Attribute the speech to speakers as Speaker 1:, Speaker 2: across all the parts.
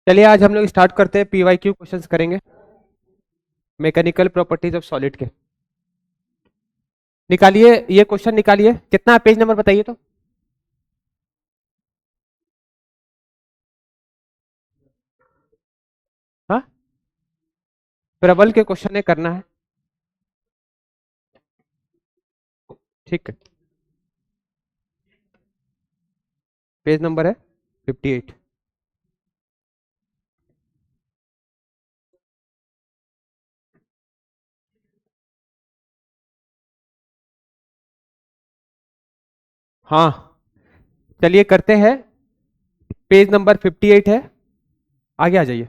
Speaker 1: चलिए आज हम लोग स्टार्ट करते हैं। पीवाईक्यू क्वेश्चंस करेंगे मैकेनिकल प्रॉपर्टीज ऑफ सॉलिड के। निकालिए ये क्वेश्चन, निकालिए। कितना पेज नंबर बताइए तो। हाँ, प्रबल के क्वेश्चन ने करना है। ठीक है, पेज नंबर है 58। हाँ, चलिए करते हैं। पेज नंबर 58 है, आगे आ जाइए।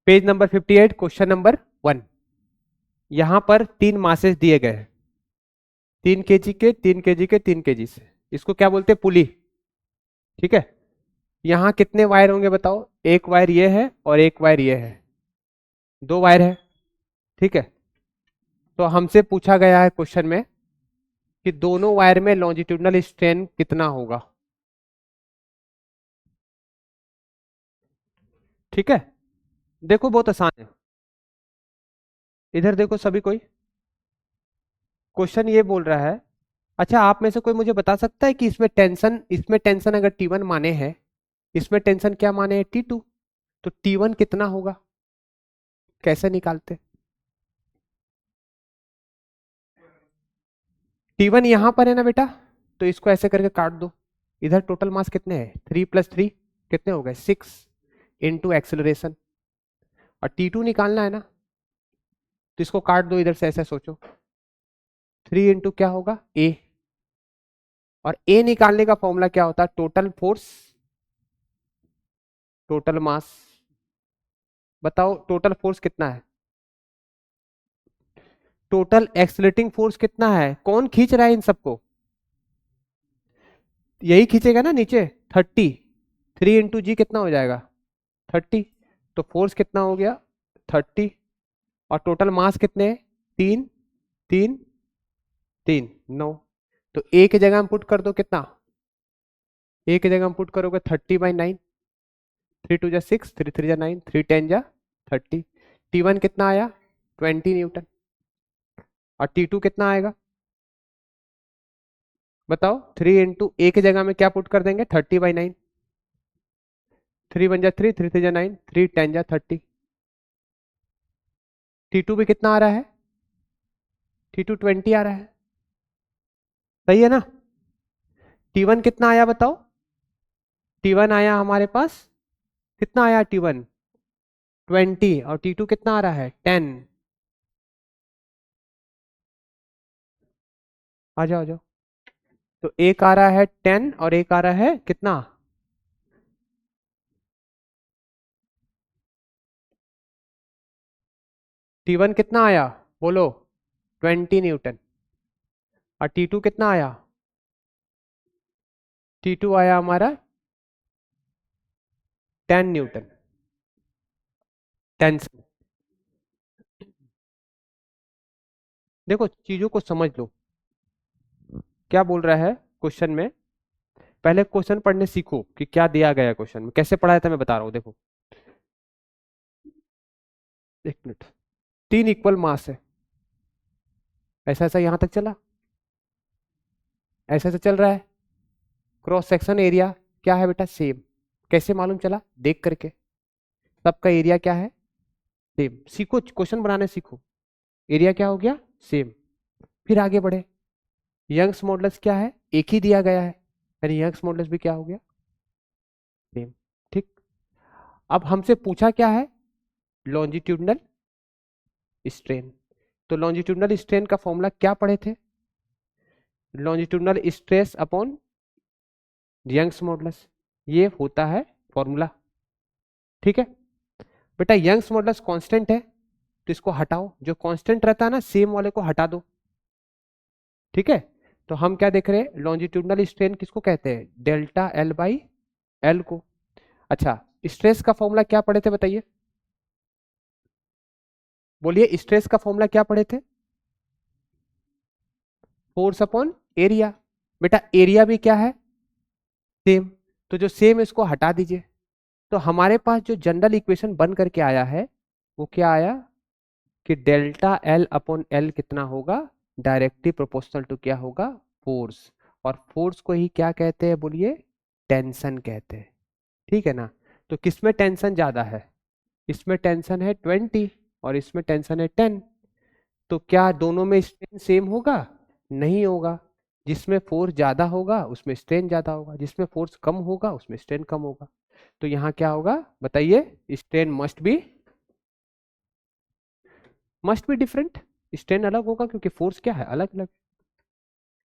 Speaker 1: Page number 58, question number 1। यहां पर 3 मासेस दिए गए हैं, 3 kg के, 3 kg के, 3 kg से। इसको क्या बोलते हैं? पुली। ठीक है, यहाँ कितने वायर होंगे बताओ? एक वायर ये है और एक वायर ये है, 2 वायर है। ठीक है, तो हमसे पूछा गया है क्वेश्चन में कि दोनों वायर में लॉन्जिट्यूडनल स्ट्रेन कितना होगा। ठीक है, देखो बहुत आसान है। इधर देखो सभी कोई, क्वेश्चन ये बोल रहा है। अच्छा, आप में से कोई मुझे बता सकता है कि इसमें टेंशन अगर T1 माने है, इसमें टेंशन क्या माने है? T2। तो T1 कितना होगा, कैसे निकालते? T1 यहां पर है ना बेटा, तो इसको ऐसे करके काट दो। इधर टोटल मास कितने हैं? 3 + 3 कितने हो गए? 6 इंटू एक्सेलरेशन। और T2 निकालना है ना, तो इसको काट दो इधर से, ऐसे सोचो। 3 इंटू क्या होगा? ए। और ए निकालने का फॉर्मूला क्या होता है? Total force, total mass. बताओ टोटल फोर्स कितना है? टोटल एक्सलेटिंग फोर्स कितना है? कौन खींच रहा है इन सबको? यही खींचेगा ना नीचे। 30। 3 × G कितना हो जाएगा? 30। तो फोर्स कितना हो गया? 30। और टोटल मास कितने हैं? 3 3 3 9। तो ए की जगह हम पुट कर दो कितना? ए की जगह हम पुट करोगे 30/9। 3 × 2 = 6, 3 × 3 = 9, 3 × 10 = 30। T1 कितना आया? 20 न्यूटन। और T2 कितना आएगा बताओ? 3 इंटू ए की जगह में क्या पुट कर देंगे? 30/9। 3 × 1 = 3, 3 × 3 = 9, 3 × 10 = 30। T2 भी कितना आ रहा है? T2 20 आ रहा है। सही है ना? T1 कितना आया बताओ? T1 आया हमारे पास, कितना आया T1? 20। और T2 कितना आ रहा है? 10। आ जाओ आ जाओ। तो एक आ रहा है 10 और एक आ रहा है कितना? T1 कितना आया बोलो? 20 न्यूटन। और T2 कितना आया? T2 आया हमारा 10 न्यूटन। टेंशन। देखो चीजों को समझ लो, क्या बोल रहा है क्वेश्चन में। पहले क्वेश्चन पढ़ने सीखो कि क्या दिया गया है क्वेश्चन में, कैसे पढ़ाया था मैं बता रहा हूं। देखो, 1 मिनट। 3 इक्वल मास है, ऐसा ऐसा यहां तक चला, ऐसा ऐसा चल रहा है। क्रॉस सेक्शन एरिया क्या है बेटा? सेम। कैसे मालूम चला? देख करके। सबका एरिया क्या है? सेम। सीखो, क्वेश्चन बनाने सीखो। एरिया क्या हो गया? सेम। फिर आगे बढ़े। यंग्स मॉडुलस क्या है? एक ही दिया गया है, यानी यंग्स मॉडुलस भी क्या हो गया? सेम। ठीक। अब हमसे पूछा क्या है? Longitudinal strain. तो लॉन्जिट्यूडनल स्ट्रेन का फॉर्मूला क्या पढ़े थे? Longitudinal stress upon Young's modulus, ये होता है फॉर्मूला। ठीक है बेटा, यंग्स मॉडुलस कांस्टेंट है, तो इसको हटाओ। जो कांस्टेंट रहता है ना, सेम वाले को हटा दो। ठीक है, तो हम क्या देख रहे हैं? लॉन्जिट्यूडनल स्ट्रेन किसको कहते हैं? डेल्टा एल बाई एल को। अच्छा, स्ट्रेस का फॉर्मूला क्या पढ़े थे बताइए? बोलिए, स्ट्रेस का फॉर्मूला क्या पढ़े थे? Force upon area. बेटा एरिया भी क्या है? सेम। तो जो सेम इसको हटा दीजिए। तो हमारे पास जो जनरल इक्वेशन बन करके आया है वो क्या आया कि डेल्टा एल अपॉन एल कितना होगा, डायरेक्टली प्रोपोर्शनल टू क्या होगा, फोर्स। और फोर्स को ही क्या कहते हैं बोलिए, टेंशन कहते हैं। ठीक है ना। तो किसमें टेंशन ज्यादा है, इसमें टेंशन है 20 और इसमें टेंशन है 10। तो क्या दोनों में स्ट्रेन सेम होगा, नहीं होगा। जिसमें फोर्स ज्यादा होगा उसमें स्ट्रेन ज्यादा होगा, जिसमें फोर्स कम होगा उसमें स्ट्रेन कम होगा। तो यहाँ क्या होगा बताइए, strain must be different. Strain अलग होगा क्योंकि फोर्स क्या है, अलग अलग।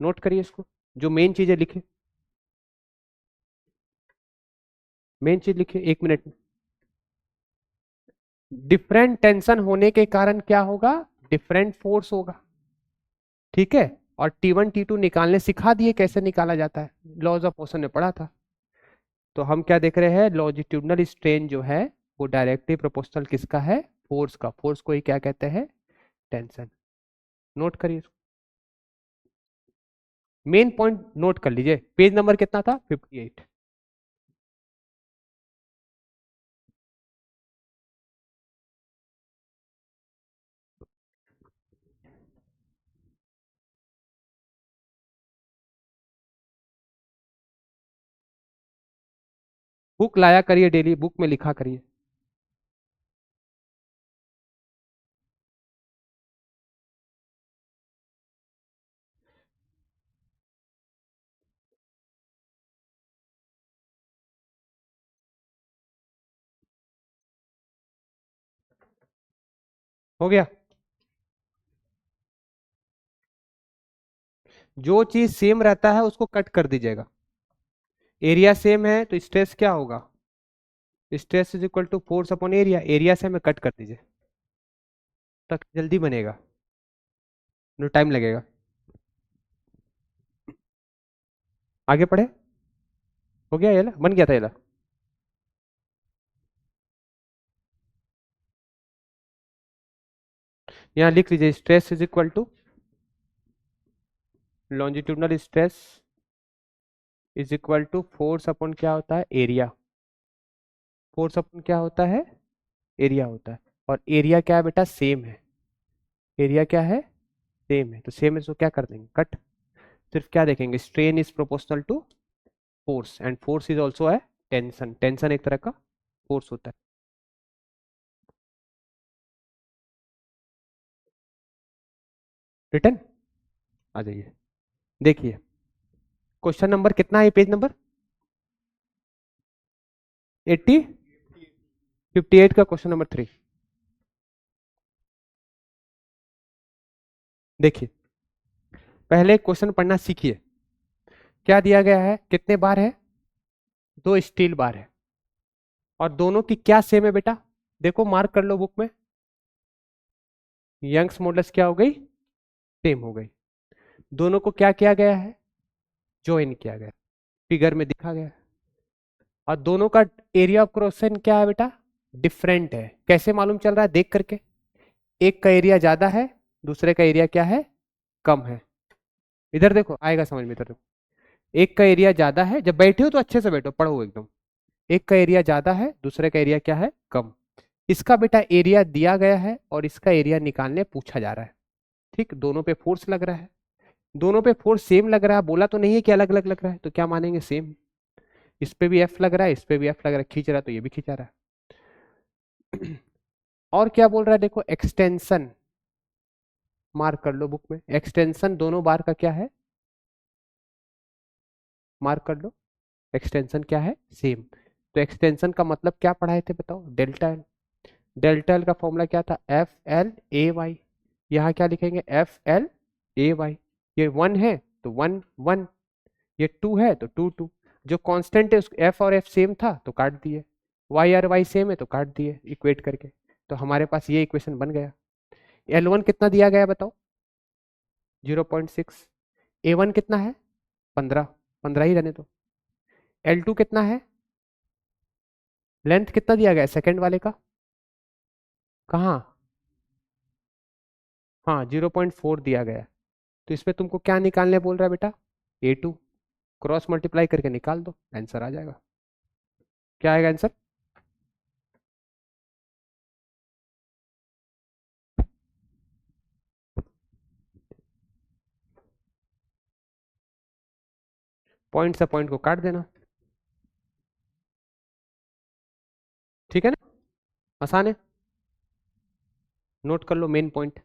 Speaker 1: नोट करिए इसको, जो मेन चीजें लिखे, मेन चीज लिखे 1 मिनट में। डिफरेंट टेंशन होने के कारण क्या होगा, डिफरेंट फोर्स होगा। ठीक है। और T1 T2 निकालने सिखा दिए कैसे निकाला जाता है, लॉज ऑफ मोशन में पढ़ा था। तो हम क्या देख रहे हैं, लॉजिट्यूडनल स्ट्रेन जो है वो डायरेक्टली प्रोपोर्शनल किसका है, फोर्स का। फोर्स को ही क्या कहते हैं, टेंशन। नोट करिए, मेन पॉइंट नोट कर लीजिए। पेज नंबर कितना था, 58। बुक लाया करिए, डेली बुक में लिखा करिए। हो गया। जो चीज सेम रहता है उसको कट कर दीजिएगा। एरिया सेम है तो स्ट्रेस क्या होगा, stress is equal to force upon area. Area से हमें कट कर दीजिए, तक जल्दी बनेगा, नो टाइम लगेगा। आगे पढ़े, हो गया, ये ला बन गया था, ये ला। यहाँ लिख लीजिए, stress is equal to longitudinal stress is equal to force upon क्या होता है, एरिया। फोर्स अपॉन क्या होता है, एरिया होता है। और एरिया क्या है बेटा, सेम है। एरिया क्या है, सेम है। तो सेम है तो क्या कर देंगे, कट। सिर्फ क्या देखेंगे, strain is proportional to force and force is also है टेंशन। टेंशन एक तरह का फोर्स होता है। रिटर्न आ जाइए, देखिए क्वेश्चन नंबर कितना है, पेज नंबर 80, 58 का क्वेश्चन नंबर 3। देखिए पहले क्वेश्चन पढ़ना सीखिए। क्या दिया गया है, कितने बार है, 2 स्टील बार है। और दोनों की क्या सेम है बेटा, देखो मार्क कर लो बुक में। यंग्स मॉडुलस क्या हो गई, सेम हो गई। दोनों को क्या किया गया है, ज्वाइन किया गया, फिगर में दिखा गया है। और दोनों का एरिया ऑफ क्रॉस सेक्शन क्या है बेटा, डिफरेंट है। कैसे मालूम चल रहा है, देख करके। एक का एरिया ज्यादा है, दूसरे का एरिया क्या है, कम है। इधर देखो आएगा समझ में, इधर देखो। एक का एरिया ज्यादा है, जब बैठे हो तो अच्छे से बैठो, पढ़ो एकदम। एक का एरिया ज्यादा है, दूसरे का एरिया क्या है, कम। इसका बेटा एरिया दिया गया है और इसका एरिया निकालने पूछा जा रहा है। ठीक, दोनों पे फोर्स लग रहा है, दोनों पे फोर्स सेम लग रहा है, बोला तो नहीं है कि अलग अलग लग रहा है, तो क्या मानेंगे, सेम। इस पे भी एफ लग रहा है, इस पे भी एफ लग रहा है, खींच रहा है तो ये भी खींचा रहा है। और क्या बोल रहा है, देखो एक्सटेंशन, मार्क कर लो बुक में। एक्सटेंशन दोनों बार का क्या है, मार्क कर लो। एक्सटेंशन क्या है, सेम। तो एक्सटेंशन का मतलब क्या पढ़ाए थे बताओ, डेल्टा एल। डेल्टा एल का फॉर्मूला क्या था, FL/AY। यहाँ क्या लिखेंगे, FL/AY। ये 1 है तो 1 1, ये 2 है तो 2 2। जो कांस्टेंट है उसको एफ और एफ सेम था तो काट दिए, वाई और वाई सेम है तो काट दिए इक्वेट करके। तो हमारे पास ये इक्वेशन बन गया। L1 कितना दिया गया है बताओ, 0.6। A1 कितना है, 15, 15 ही रहने दो। L2 कितना है, लेंथ कितना दिया गया है सेकंड वाले का, कहाँ, हाँ 0.4 दिया गया है। तो इसमें तुमको क्या निकालने बोल रहा है बेटा, A2। क्रॉस मल्टीप्लाई करके निकाल दो, आंसर आ जाएगा। क्या आएगा आंसर? पॉइंट से पॉइंट को काट देना, ठीक है ना, आसान है। नोट कर लो मेन पॉइंट,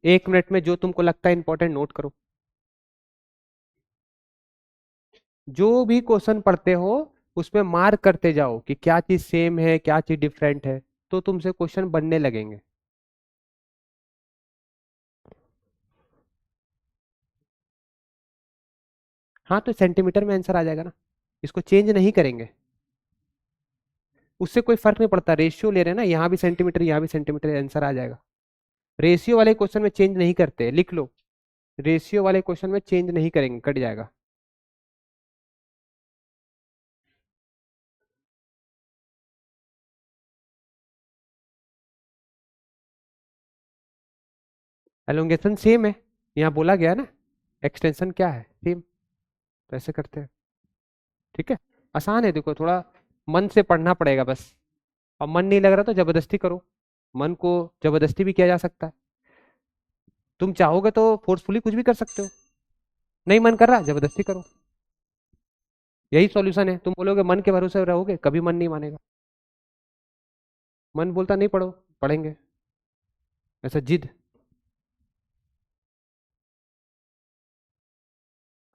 Speaker 1: 1 मिनट में जो तुमको लगता है इंपॉर्टेंट नोट करो। जो भी क्वेश्चन पढ़ते हो उसमें मार्क करते जाओ कि क्या चीज सेम है क्या चीज डिफरेंट है, तो तुमसे क्वेश्चन बनने लगेंगे। हाँ तो सेंटीमीटर में आंसर आ जाएगा ना, इसको चेंज नहीं करेंगे, उससे कोई फर्क नहीं पड़ता। रेशियो ले रहे हैं ना, यहाँ भी सेंटीमीटर यहाँ भी सेंटीमीटर, आंसर आ जाएगा। रेशियो वाले क्वेश्चन में चेंज नहीं करते, लिख लो, रेशियो वाले क्वेश्चन में चेंज नहीं करेंगे, कट जाएगा। एलोंगेशन सेम है, यहाँ बोला गया है ना, एक्सटेंशन क्या है, सेम, तो ऐसे करते हैं, ठीक है। आसान है, देखो थोड़ा मन से पढ़ना पड़ेगा बस। और मन नहीं लग रहा तो जबरदस्ती करो, मन को जबरदस्ती भी किया जा सकता है, तुम चाहोगे तो फोर्सफुली कुछ भी कर सकते हो, नहीं मन कर रहा जबरदस्ती करो, यही सॉल्यूशन है। तुम बोलोगे मन के भरोसे रहोगे, कभी मन नहीं मानेगा, मन बोलता नहीं पढ़ो, पढ़ेंगे, ऐसा जिद।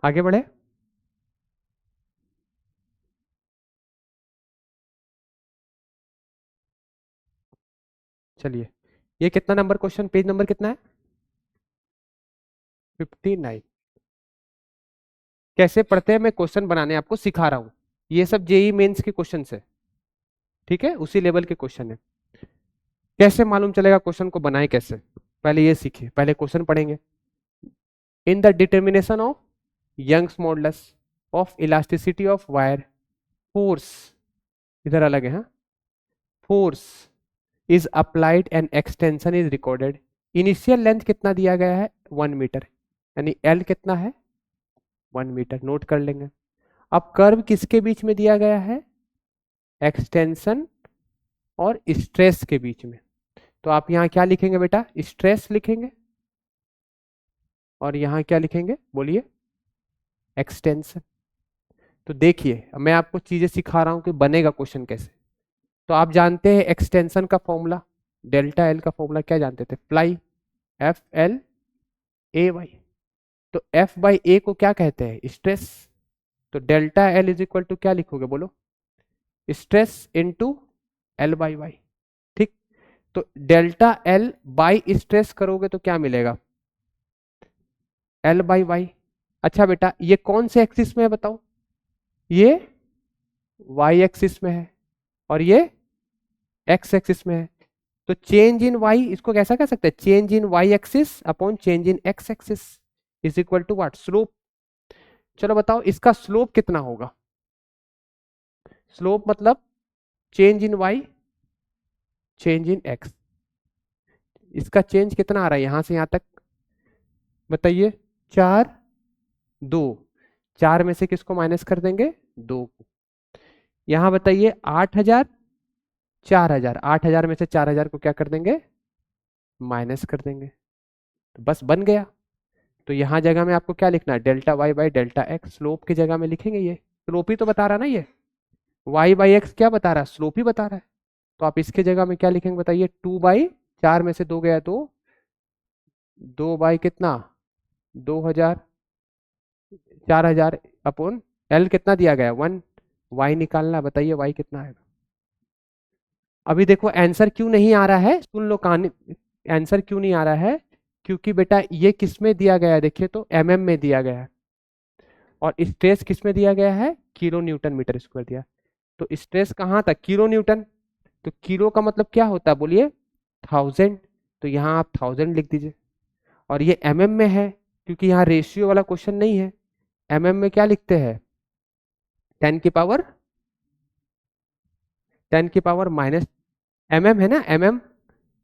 Speaker 1: आगे बढ़े, चलिए, ये कितना नंबर क्वेश्चन, पेज नंबर कितना है? 59। कैसे पढ़ते हैं मैं क्वेश्चन बनाने आपको सिखा रहा हूं, ये सब जेई मेंस के क्वेश्चन है, ठीक है, उसी लेवल के क्वेश्चन है। कैसे मालूम चलेगा क्वेश्चन को बनाए कैसे, पहले ये सीखिए, पहले क्वेश्चन पढ़ेंगे। In the determination of Young's modulus of elasticity of wire, force, इधर अलग है, हाँ, force is applied and extension is recorded. Initial length कितना दिया गया है? 1 मीटर, यानी एल कितना है? 1 मीटर, नोट कर लेंगे। अब कर्व किसके बीच में दिया गया है? एक्सटेंशन और स्ट्रेस के बीच में। तो आप यहाँ क्या लिखेंगे बेटा? स्ट्रेस लिखेंगे, और यहाँ क्या लिखेंगे बोलिए? एक्सटेंशन। तो देखिए मैं आपको चीजें सिखा रहा हूं कि बनेगा क्वेश्चन कैसे। तो आप जानते हैं एक्सटेंशन का फॉर्मूला, डेल्टा एल का फॉर्मूला क्या जानते थे? फ्लाई, एफ एल ए वाई। तो एफ बाई ए को क्या कहते हैं? स्ट्रेस। तो delta L is equal to क्या लिखोगे बोलो? Stress into L by Y, ठीक। तो डेल्टा एल बाई स्ट्रेस करोगे तो क्या मिलेगा? L by Y. अच्छा बेटा ये कौन से एक्सिस में है बताओ? ये वाई एक्सिस में है, और ये एक्स एक्सिस में है। तो चेंज इन वाई, इसको कैसा कह सकते हैं? Change in Y axis upon change in X axis is equal to what? Slope. चलो बताओ इसका स्लोप कितना होगा? स्लोप मतलब change in Y change in X, इसका चेंज कितना आ रहा है यहां से यहां तक बताइए? 4, 2, 4 में से किसको माइनस कर देंगे? 2 को। यहां बताइए 8,000, 4,000, 8,000 में से 4,000 को क्या कर देंगे? माइनस कर देंगे, तो बस बन गया। तो यहाँ जगह में आपको क्या लिखना है? Delta Y by delta X, slope की जगह में लिखेंगे, ये स्लोप ही तो बता रहा ना, ये वाई बाई एक्स क्या बता रहा है? स्लोप ही बता रहा है। तो आप इसके जगह में क्या लिखेंगे बताइए? 2/4 में से 2 गया तो 2 बाई कितना? 2,000, 4,000 अपॉन एल कितना दिया गया? 1। वाई निकालना, बताइए वाई कितना है? अभी देखो आंसर क्यों नहीं आ रहा है, सुन लो कहानी। आंसर क्यों नहीं आ रहा है? क्योंकि बेटा ये किस में दिया गया है? देखिए तो एमएम में दिया गया है, और स्ट्रेस किस में दिया गया है? किलो न्यूटन मीटर स्क्वायर दिया। तो स्ट्रेस कहाँ था? Kilo Newton. तो किलो का मतलब क्या होता है बोलिए? 1000। तो यहाँ आप 1000 लिख दीजिए। और ये एमएम में है, क्योंकि यहाँ रेशियो वाला क्वेश्चन नहीं है। एमएम में क्या लिखते हैं? 10 की पावर एमएम है ना, एमएम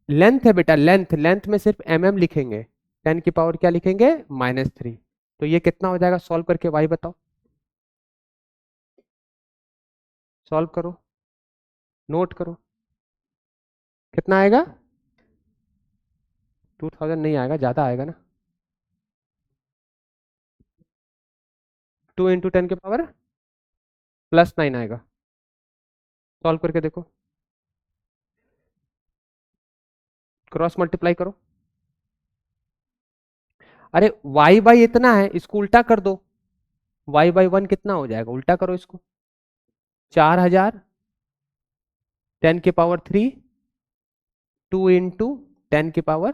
Speaker 1: लेंथ है बेटा, लेंथ, लेंथ में सिर्फ एमएम लिखेंगे। 10 की पावर क्या लिखेंगे? -3। तो ये कितना हो जाएगा सॉल्व करके? वाई बताओ। सॉल्व करो, नोट करो, कितना आएगा? 2000 नहीं आएगा, ज्यादा आएगा ना। 2 × 10⁻⁻9 आएगा। सॉल्व करके देखो, क्रॉस मल्टीप्लाई करो। अरे y बाई इतना है, इसको उल्टा कर दो, y/1 कितना हो जाएगा, उल्टा करो इसको। 4000 10⁻³ 2 × 10⁻³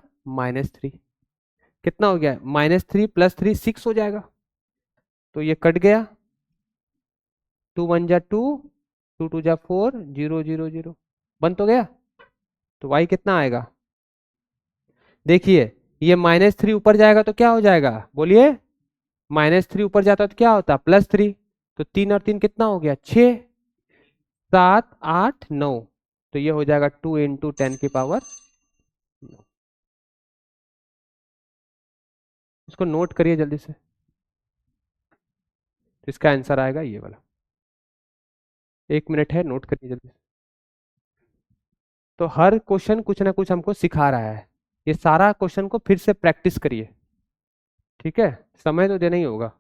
Speaker 1: कितना हो गया? -3 + 3 6 हो जाएगा। तो ये कट गया, 2 1 जा 2, 2 2 जा 4, 0 0 0 बंद तो गया। तो y कितना आएगा? देखिए ये -3 ऊपर जाएगा तो क्या हो जाएगा, बोलिए। -3 ऊपर जाता तो क्या होता? +3। तो 3 और 3 कितना हो गया? 6 7 8 9। तो ये हो जाएगा 2 × 10⁻9। इसको नोट करिए जल्दी से, तो इसका आंसर आएगा ये वाला। 1 मिनट है, नोट करिए जल्दी से। तो हर क्वेश्चन कुछ ना कुछ हमको सिखा रहा है। ये सारा क्वेश्चन को फिर से प्रैक्टिस करिए, ठीक है? समय तो देना ही होगा।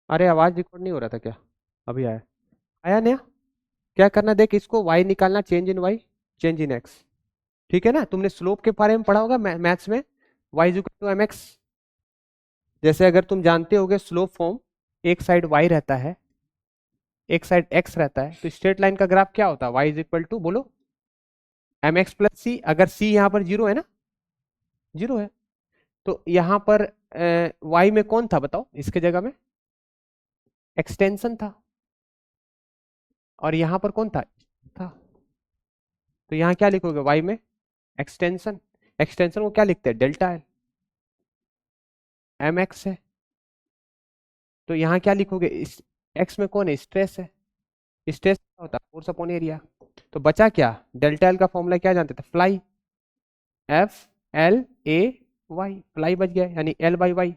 Speaker 1: अरे आवाज रिकॉर्ड नहीं हो रहा था क्या? अभी आया, आया नया। क्या करना, देख इसको y निकालना, change in y, change in x। ठीक है ना? तुमने स्लोप के बारे में पढ़ा होगा मैथ्स में, y = mx। जैसे अगर तुम जानते होगे स्लोप फॉर्म, एक साइड y रहता है, एक साइड x रहता है, तो स्ट्रेट लाइन का ग्राफ क्या होता है? y बोलो mx + c। अगर c यहाँ पर 0 है ना, 0 है, तो यहाँ पर y में कौन था बताओ, इसके जगह में एक्सटेंशन था, और यहाँ पर कौन था। तो यहाँ क्या लिखोगे? y में एक्सटेंशन, एक्सटेंशन को क्या लिखते हैं? Delta L. mx है, तो यहाँ क्या लिखोगे? इस x में कौन है? स्ट्रेस है। स्ट्रेस क्या होता है? Force upon area. तो बचा क्या? डेल्टा एल का फॉर्मूला क्या जानते थे? फ्लाई, FLAY, फ्लाई बच गया, यानी L/Y।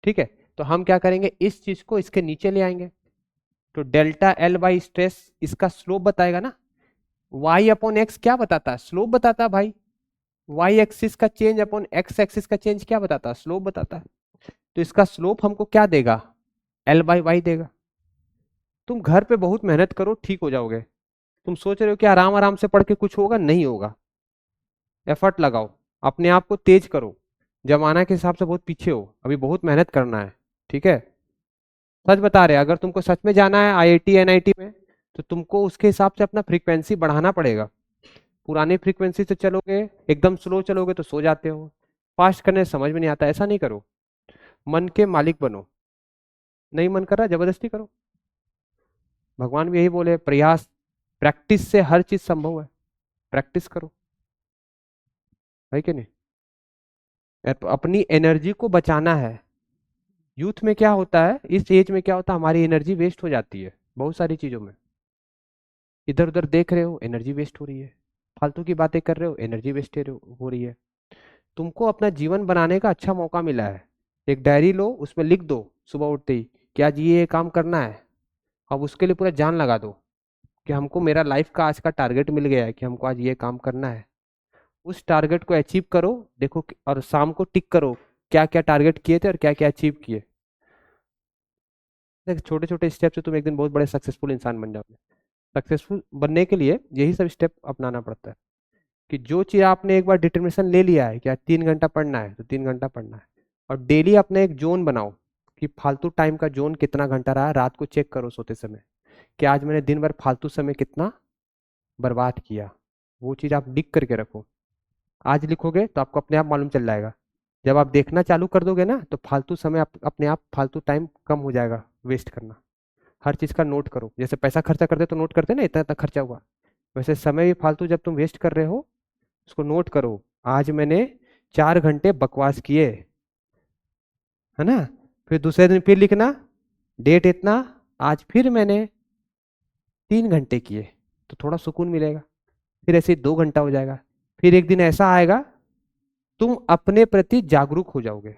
Speaker 1: ठीक है, तो हम क्या करेंगे, इस चीज को इसके नीचे ले आएंगे। तो डेल्टा एल बाई स्ट्रेस इसका स्लोप बताएगा ना। y/x क्या बताता है? स्लोप बताता है भाई। y एक्सिस का चेंज अपॉन x एक्सिस का चेंज क्या बताता है? स्लोप बताता है। तो इसका स्लोप हमको क्या देगा? L/y देगा। तुम घर पे बहुत मेहनत करो, ठीक हो जाओगे। तुम सोच रहे हो कि आराम आराम से पढ़ के कुछ होगा, नहीं होगा। एफर्ट लगाओ, अपने आप को तेज करो। जमाना के हिसाब से बहुत पीछे हो, अभी बहुत मेहनत करना है, ठीक है? सच बता रहे हैं, अगर तुमको सच में जाना है IIT NIT में, तो तुमको उसके हिसाब से अपना फ्रीक्वेंसी बढ़ाना पड़ेगा। पुरानी फ्रीक्वेंसी से चलोगे, एकदम स्लो चलोगे तो सो जाते हो। फास्ट करने से समझ में नहीं आता, ऐसा नहीं करो। मन के मालिक बनो। नहीं मन कर रहा, जबरदस्ती करो। भगवान भी यही बोले, प्रयास, प्रैक्टिस से हर चीज संभव है। प्रैक्टिस करो, है कि नहीं? अपनी एनर्जी को बचाना है। यूथ में क्या होता है, इस एज में क्या होता है, हमारी एनर्जी वेस्ट हो जाती है बहुत सारी चीजों में। इधर उधर देख रहे हो, एनर्जी वेस्ट हो रही है। फालतू की बातें कर रहे हो, एनर्जी वेस्ट हो रही है। तुमको अपना जीवन बनाने का अच्छा मौका मिला है। एक डायरी लो, उसमें लिख दो सुबह उठते ही कि आज ये काम करना है। अब उसके लिए पूरा जान लगा दो कि हमको मेरा लाइफ का आज का टारगेट मिल गया है कि हमको आज ये काम करना है। उस टारगेट को अचीव करो, देखो और शाम को टिक करो क्या क्या टारगेट किए थे और क्या क्या अचीव किए। देख छोटे छोटे स्टेप से तुम एक दिन बहुत बड़े सक्सेसफुल इंसान बन जाओगे। सक्सेसफुल बनने के लिए यही सब स्टेप अपनाना पड़ता है कि जो चीज़ आपने एक बार डिटर्मिनेशन ले लिया है क्या 3 घंटा पढ़ना है तो 3 घंटा पढ़ना है। और डेली अपने एक जोन बनाओ कि फालतू टाइम का जोन कितना घंटा रहा, रात को चेक करो सोते समय कि आज मैंने दिन भर फालतू समय कितना बर्बाद किया। वो चीज़ आप लिख करके रखो। आज लिखोगे तो आपको अपने आप मालूम चल जाएगा। जब आप देखना चालू कर दोगे ना तो फालतू समय अपने आप फालतू टाइम कम हो जाएगा वेस्ट करना। हर चीज़ का नोट करो, जैसे पैसा खर्चा करते तो नोट करते ना इतना इतना खर्चा हुआ, वैसे समय भी फालतू जब तुम वेस्ट कर रहे हो उसको नोट करो। आज मैंने 4 घंटे बकवास किए, है ना। फिर दूसरे दिन फिर लिखना डेट इतना, आज फिर मैंने 3 घंटे किए, तो थोड़ा सुकून मिलेगा। फिर ऐसे ही 2 घंटा हो जाएगा। फिर एक दिन ऐसा आएगा तुम अपने प्रति जागरूक हो जाओगे।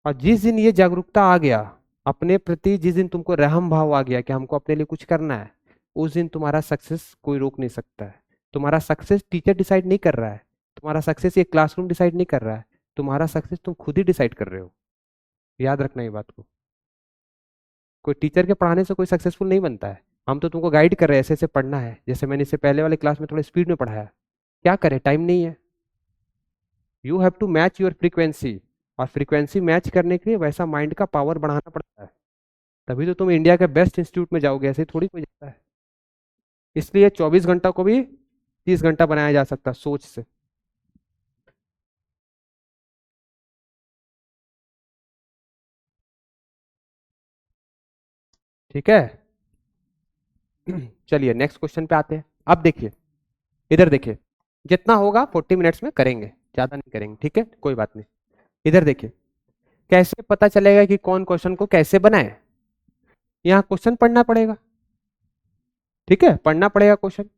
Speaker 1: और जिस दिन ये जागरूकता आ गया अपने प्रति, जिस दिन तुमको रहम भाव आ गया कि हमको अपने लिए कुछ करना है, उस दिन तुम्हारा सक्सेस कोई रोक नहीं सकता है। तुम्हारा सक्सेस टीचर डिसाइड नहीं कर रहा है, तुम्हारा सक्सेस ये क्लासरूम डिसाइड नहीं कर रहा है, तुम्हारा सक्सेस तुम खुद ही डिसाइड कर रहे हो। याद रखना ये बात को। कोई टीचर के पढ़ाने से कोई सक्सेसफुल नहीं बनता है। हम तो तुमको गाइड कर रहे हैं ऐसे ऐसे पढ़ना है, जैसे मैंने इससे पहले वाले क्लास में थोड़ा स्पीड में पढ़ाया। क्या करें, टाइम नहीं है। You have to match your frequency, और फ्रीक्वेंसी मैच करने के लिए वैसा माइंड का पावर बढ़ाना पड़ता है। तभी तो तुम इंडिया के बेस्ट इंस्टीट्यूट में जाओगे, ऐसे थोड़ी कोई जाता है। इसलिए 24 घंटा को भी 30 घंटा बनाया जा सकता है सोच से। ठीक है। चलिए नेक्स्ट क्वेश्चन पे आते हैं। अब देखिए, इधर देखिए, जितना होगा 40 मिनट्स में करेंगे, ज्यादा नहीं करेंगे, ठीक है कोई बात नहीं। इधर देखिए, कैसे पता चलेगा कि कौन क्वेश्चन को कैसे बनाए। यहाँ क्वेश्चन पढ़ना पड़ेगा, ठीक है पढ़ना पड़ेगा क्वेश्चन।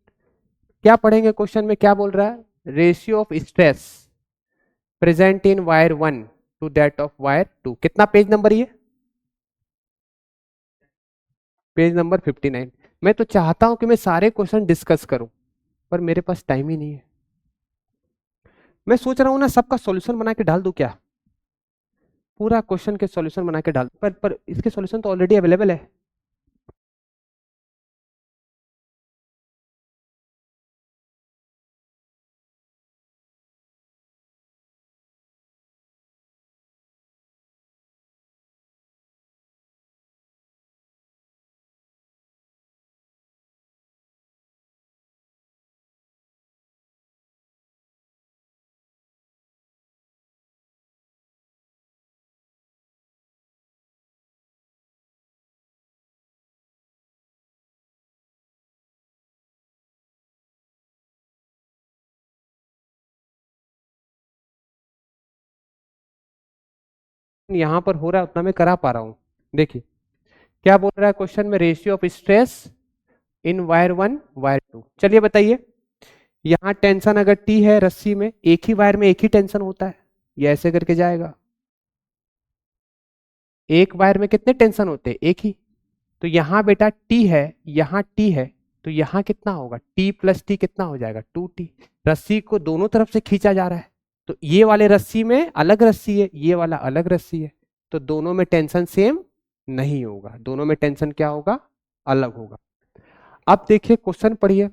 Speaker 1: क्या पढ़ेंगे क्वेश्चन में, क्या बोल रहा है, ratio of stress present in wire 1 to that of wire 2। कितना पेज नंबर ये, पेज नंबर 59। मैं तो चाहता हूं कि मैं सारे क्वेश्चन डिस्कस करूं, पर मेरे पास टाइम ही नहीं है। मैं सोच रहा हूं ना सबका सॉल्यूशन बना के डाल दूं क्या, पूरा क्वेश्चन के सॉल्यूशन बना के डाल दूं, पर इसके सॉल्यूशन तो ऑलरेडी अवेलेबल है। यहां पर हो रहा है उतना मैं करा पा रहा हूं। देखिए क्या बोल रहा है क्वेश्चन में, ratio of stress in wire 1 wire 2। चलिए बताइए, यहाँ टेंशन अगर टी है रस्सी में, एक ही वायर में एक ही टेंशन होता है, ये ऐसे करके जाएगा। एक वायर में कितने टेंशन होते हैं, एक ही। तो यहाँ बेटा टी है, यहाँ टी है, तो यहाँ कितना होगा, टी प्लस टी कितना हो जाएगा, 2t। रस्सी को दोनों तरफ से खींचा जा रहा है, तो ये वाले रस्सी में अलग रस्सी है, ये वाला अलग रस्सी है, तो दोनों में टेंशन सेम नहीं होगा, दोनों में टेंशन क्या होगा, अलग होगा। अब देखिए क्वेश्चन पढ़िए,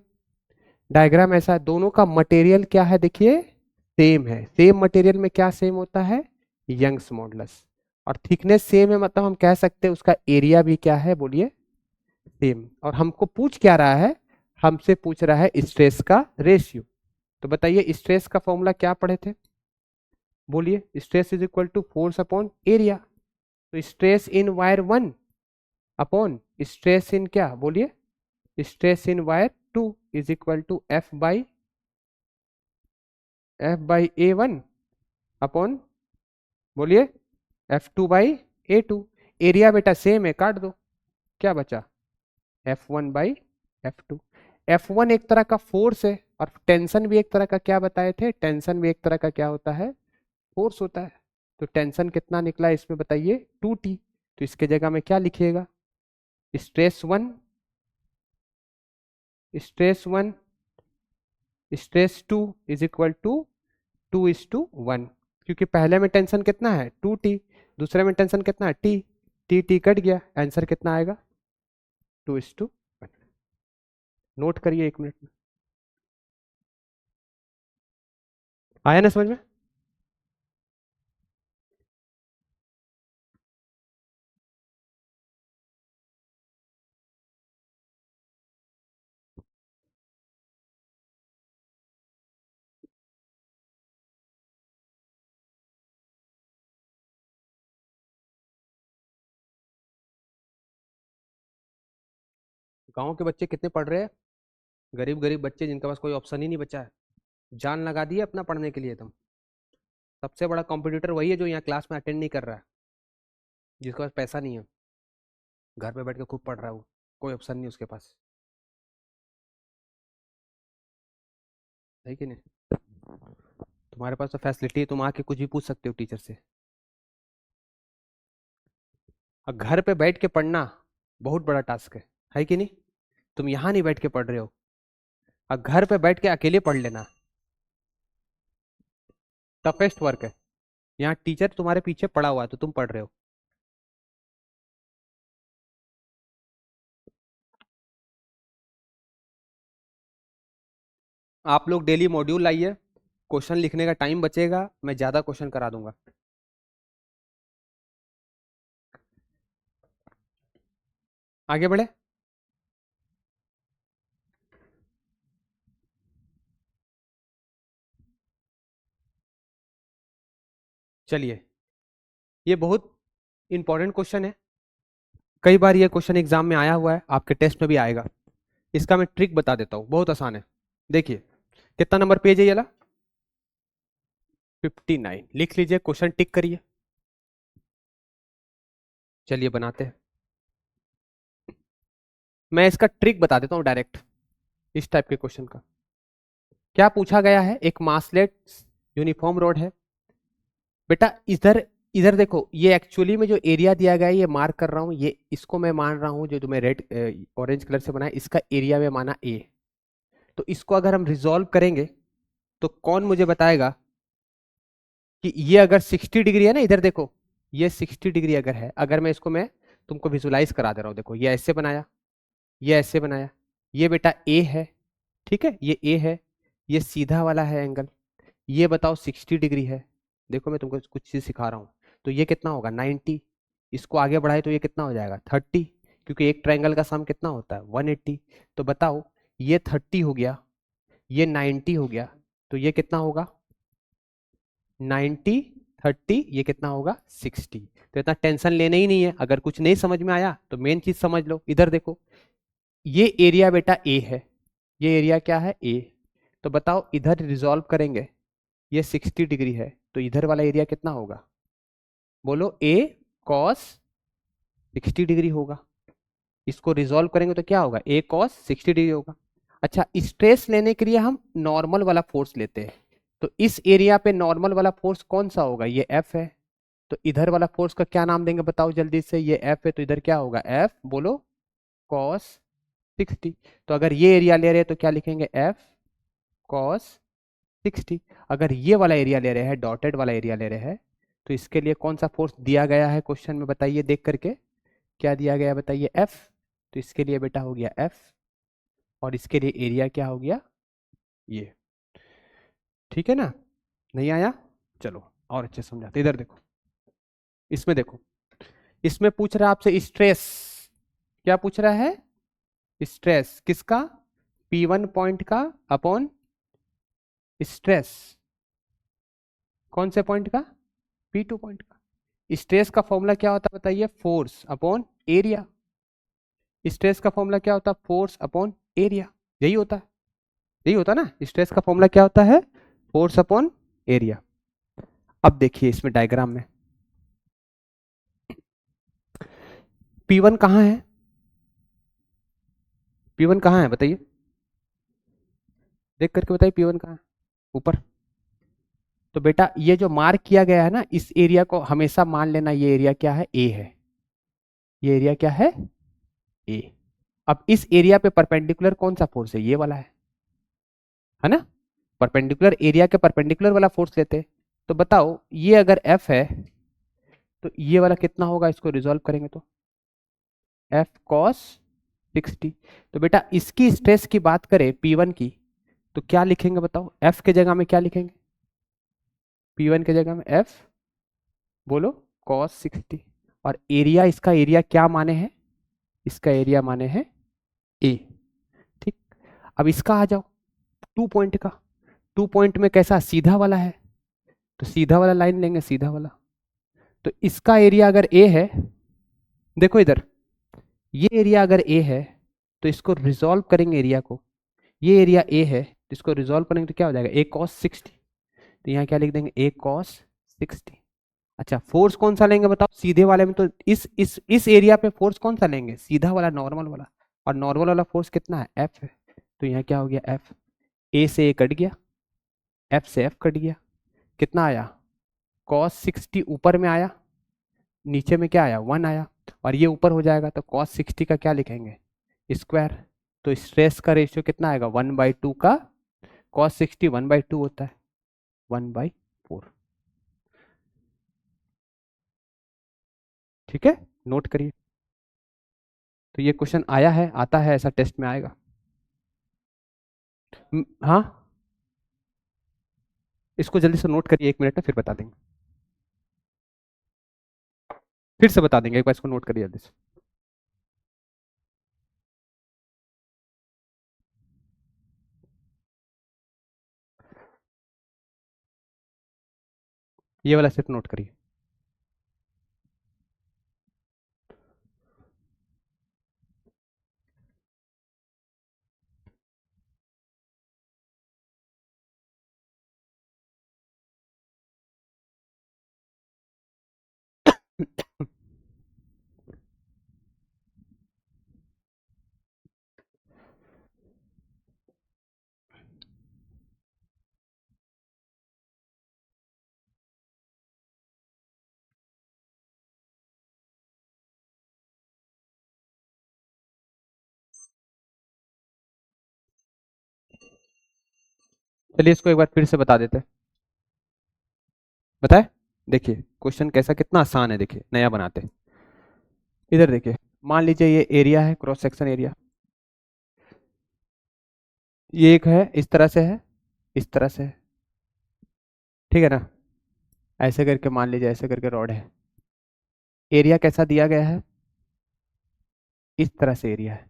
Speaker 1: डायग्राम ऐसा है, दोनों का मटेरियल क्या है, देखिए सेम है। सेम मटेरियल में क्या सेम होता है, यंग्स मॉडुलस। और थिकनेस सेम है, मतलब हम कह सकते हैं उसका एरिया भी क्या है, बोलिए सेम। और हमको पूछ क्या रहा है, हमसे पूछ रहा है स्ट्रेस का रेशियो। तो बताइए स्ट्रेस का फॉर्मूला क्या पढ़े थे, बोलिए, stress is equal to force upon area. तो stress in wire 1 upon stress in क्या, बोलिए stress in wire 2 is equal to F/A1 upon, बोलिए F2/A2। एरिया बेटा सेम है, काट दो, क्या बचा F1/F2। F1 एक तरह का फोर्स है, और टेंशन भी एक तरह का, क्या बताए थे, टेंशन भी एक तरह का क्या होता है, फोर्स होता है। तो टेंशन कितना निकला इसमें बताइए, 2t। तो इसके जगह में क्या लिखिएगा, stress 1, stress 1 stress 2 is equal to 2:1, क्योंकि पहले में टेंशन कितना है 2T, दूसरे में टेंशन कितना है T, T कट गया, आंसर कितना आएगा 2:1। नोट करिए 1 मिनट में। आया ना समझ में? गांव के बच्चे कितने पढ़ रहे हैं? गरीब गरीब बच्चे जिनके पास कोई ऑप्शन ही नहीं बचा है, जान लगा दी है अपना पढ़ने के लिए। तुम सबसे बड़ा कॉम्पिटिटर वही है जो यहाँ क्लास में अटेंड नहीं कर रहा है, जिसके पास पैसा नहीं है, घर पे बैठ के खूब पढ़ रहा है वो, कोई ऑप्शन नहीं उसके पास, है कि नहीं? तुम्हारे पास तो फैसिलिटी है, तुम आके कुछ भी पूछ सकते हो टीचर से। और घर पे बैठ के पढ़ना बहुत बड़ा टास्क है कि नहीं? तुम यहाँ नहीं बैठ के पढ़ रहे हो, और घर पे बैठ के अकेले पढ़ लेना टफेस्ट वर्क है। यहाँ टीचर तुम्हारे पीछे पड़ा हुआ है तो तुम पढ़ रहे हो। आप लोग डेली मॉड्यूल लाइए, क्वेश्चन लिखने का टाइम बचेगा, मैं ज्यादा क्वेश्चन करा दूंगा। आगे बढ़े। चलिए, ये बहुत इंपॉर्टेंट क्वेश्चन है, कई बार ये क्वेश्चन एग्जाम में आया हुआ है, आपके टेस्ट में भी आएगा। इसका मैं ट्रिक बता देता हूँ, बहुत आसान है। देखिए, कितना नंबर पेज है ये वाला? 59। लिख लीजिए, क्वेश्चन टिक करिए। चलिए बनाते हैं। मैं इसका ट्रिक बता देता हूँ डायरेक्ट, इस टाइप के क्वेश्चन का। क्या पूछा गया है? एक मासलेट यूनिफॉर्म रोड है बेटा, इधर इधर देखो, ये एक्चुअली में जो एरिया दिया गया है ये मार्क कर रहा हूँ, ये इसको मैं मान रहा हूँ, जो तुम्हें रेड ऑरेंज कलर से बनाया इसका एरिया में माना ए। तो इसको अगर हम रिजॉल्व करेंगे तो कौन मुझे बताएगा कि ये अगर 60 डिग्री है ना, इधर देखो, ये 60 डिग्री अगर है, अगर मैं इसको मैं तुमको विजुलाइज करा दे रहा हूँ, देखो ये ऐसे बनाया, ये ऐसे बनाया, ये बेटा ए है, ठीक है, ये ए है, ये सीधा वाला है एंगल, ये बताओ 60 डिग्री है। देखो मैं तुमको कुछ चीज सिखा रहा हूँ। तो ये कितना होगा 90, इसको आगे बढ़ाए तो ये कितना हो जाएगा 30, क्योंकि एक ट्रायंगल का सम कितना होता है 180। तो बताओ, ये 30 हो गया, ये 90 हो गया, तो ये कितना होगा 90, 30, ये कितना होगा 60। तो इतना टेंशन लेना ही नहीं है। अगर कुछ नहीं समझ में आया तो मेन चीज समझ लो, इधर देखो, ये एरिया बेटा ए है, ये एरिया क्या है ए। तो बताओ इधर रिजॉल्व करेंगे, ये 60 डिग्री है, तो इधर वाला एरिया कितना होगा? बोलो ए कॉस 60 डिग्री होगा। इसको रिजॉल्व करेंगे तो क्या होगा ए कॉस 60 डिग्री होगा। अच्छा, स्ट्रेस लेने के लिए हम नॉर्मल वाला फोर्स लेते हैं, तो इस एरिया पे नॉर्मल वाला फोर्स कौन सा होगा? ये एफ है। तो इधर वाला फोर्स का क्या नाम देंगे बताओ जल्दी से? ये एफ है, तो इधर क्या होगा एफ, बोलो कॉस 60। तो अगर ये एरिया ले रहे हैं तो क्या लिखेंगे एफ कॉस 60। अगर ये वाला एरिया ले रहे हैं, डॉटेड वाला एरिया ले रहे हैं, तो इसके लिए कौन सा फोर्स दिया गया है क्वेश्चन में बताइए देख करके? क्या दिया गया है बताइए? एफ। तो इसके लिए बेटा हो गया एफ, और इसके लिए एरिया क्या हो गया ये। ठीक है ना? नहीं आया? चलो और अच्छे से समझाते, इधर देखो, इसमें देखो, इसमें पूछ रहा है आपसे स्ट्रेस। क्या पूछ रहा है? स्ट्रेस किसका? P1 पॉइंट का अपॉन स्ट्रेस कौन से पॉइंट का? P2 पॉइंट का। स्ट्रेस का फॉर्मूला क्या होता है बताइए? Force upon area. स्ट्रेस का फॉर्मूला क्या होता है? Force upon area. यही होता है, यही होता है ना? स्ट्रेस का फॉर्मूला क्या होता है? Force upon area. अब देखिए इसमें डायग्राम में P1 कहाँ है? P1 कहाँ है बताइए, देख करके बताइए P1 कहाँ है? ऊपर। तो बेटा ये जो मार्क किया गया है ना, इस एरिया को हमेशा मान लेना, ये एरिया क्या है? ए है। ये एरिया क्या है? ए। अब इस एरिया पे परपेंडिकुलर कौन सा फोर्स है? ये वाला है ना? परपेंडिकुलर एरिया के परपेंडिकुलर वाला फोर्स लेते हैं। तो बताओ ये अगर F है तो ये वाला कितना होगा, इसको रिजॉल्व करेंगे तो F cos 60। तो बेटा इसकी स्ट्रेस की बात करें P1 की, तो क्या लिखेंगे बताओ, F के जगह में क्या लिखेंगे, P1 के जगह में F बोलो cos 60। और एरिया, इसका एरिया क्या माने हैं, इसका एरिया माने हैं A। ठीक, अब इसका आ जाओ 2 पॉइंट का। 2 पॉइंट में कैसा, सीधा वाला है, तो सीधा वाला लाइन लेंगे, सीधा वाला। तो इसका एरिया अगर A है, देखो इधर, ये एरिया अगर A है तो इसको रिजॉल्व करेंगे एरिया को, ये एरिया A है तो इसको रिजॉल्व करेंगे तो क्या हो जाएगा, A cos 60। तो यहाँ क्या लिख देंगे, A cos 60। अच्छा फोर्स कौन सा लेंगे बताओ, सीधे वाले में तो इस एरिया पे फोर्स कौन सा लेंगे, सीधा वाला, नॉर्मल वाला। और नॉर्मल वाला फोर्स कितना है, F है। तो यहाँ क्या हो गया, F, A से A कट गया, F से F कट गया, कितना आया cos 60, ऊपर में आया, नीचे में क्या आया 1 आया, और ये ऊपर हो जाएगा तो cos 60 का क्या लिखेंगे, स्क्वायर। तो स्ट्रेस का रेशियो कितना आएगा, 1/2 का cos 60 1/2 होता है, 1/4। ठीक है, नोट करिए। तो ये क्वेश्चन आया है, आता है, ऐसा टेस्ट में आएगा। हाँ, इसको जल्दी से नोट करिए, 1 मिनट में फिर बता देंगे, फिर से बता देंगे, एक बार इसको नोट करिए जल्दी से। ये वाला सिर्फ नोट करिए। चलिए इसको एक बार फिर से बता देते हैं, बताए। देखिए क्वेश्चन कैसा, कितना आसान है, देखिए नया बनाते हैं। इधर देखिए, मान लीजिए ये एरिया है, क्रॉस सेक्शन एरिया, ये एक है, इस तरह से है, इस तरह से है, ठीक है ना। ऐसे करके मान लीजिए, ऐसे करके रॉड है, एरिया कैसा दिया गया है, इस तरह से एरिया है,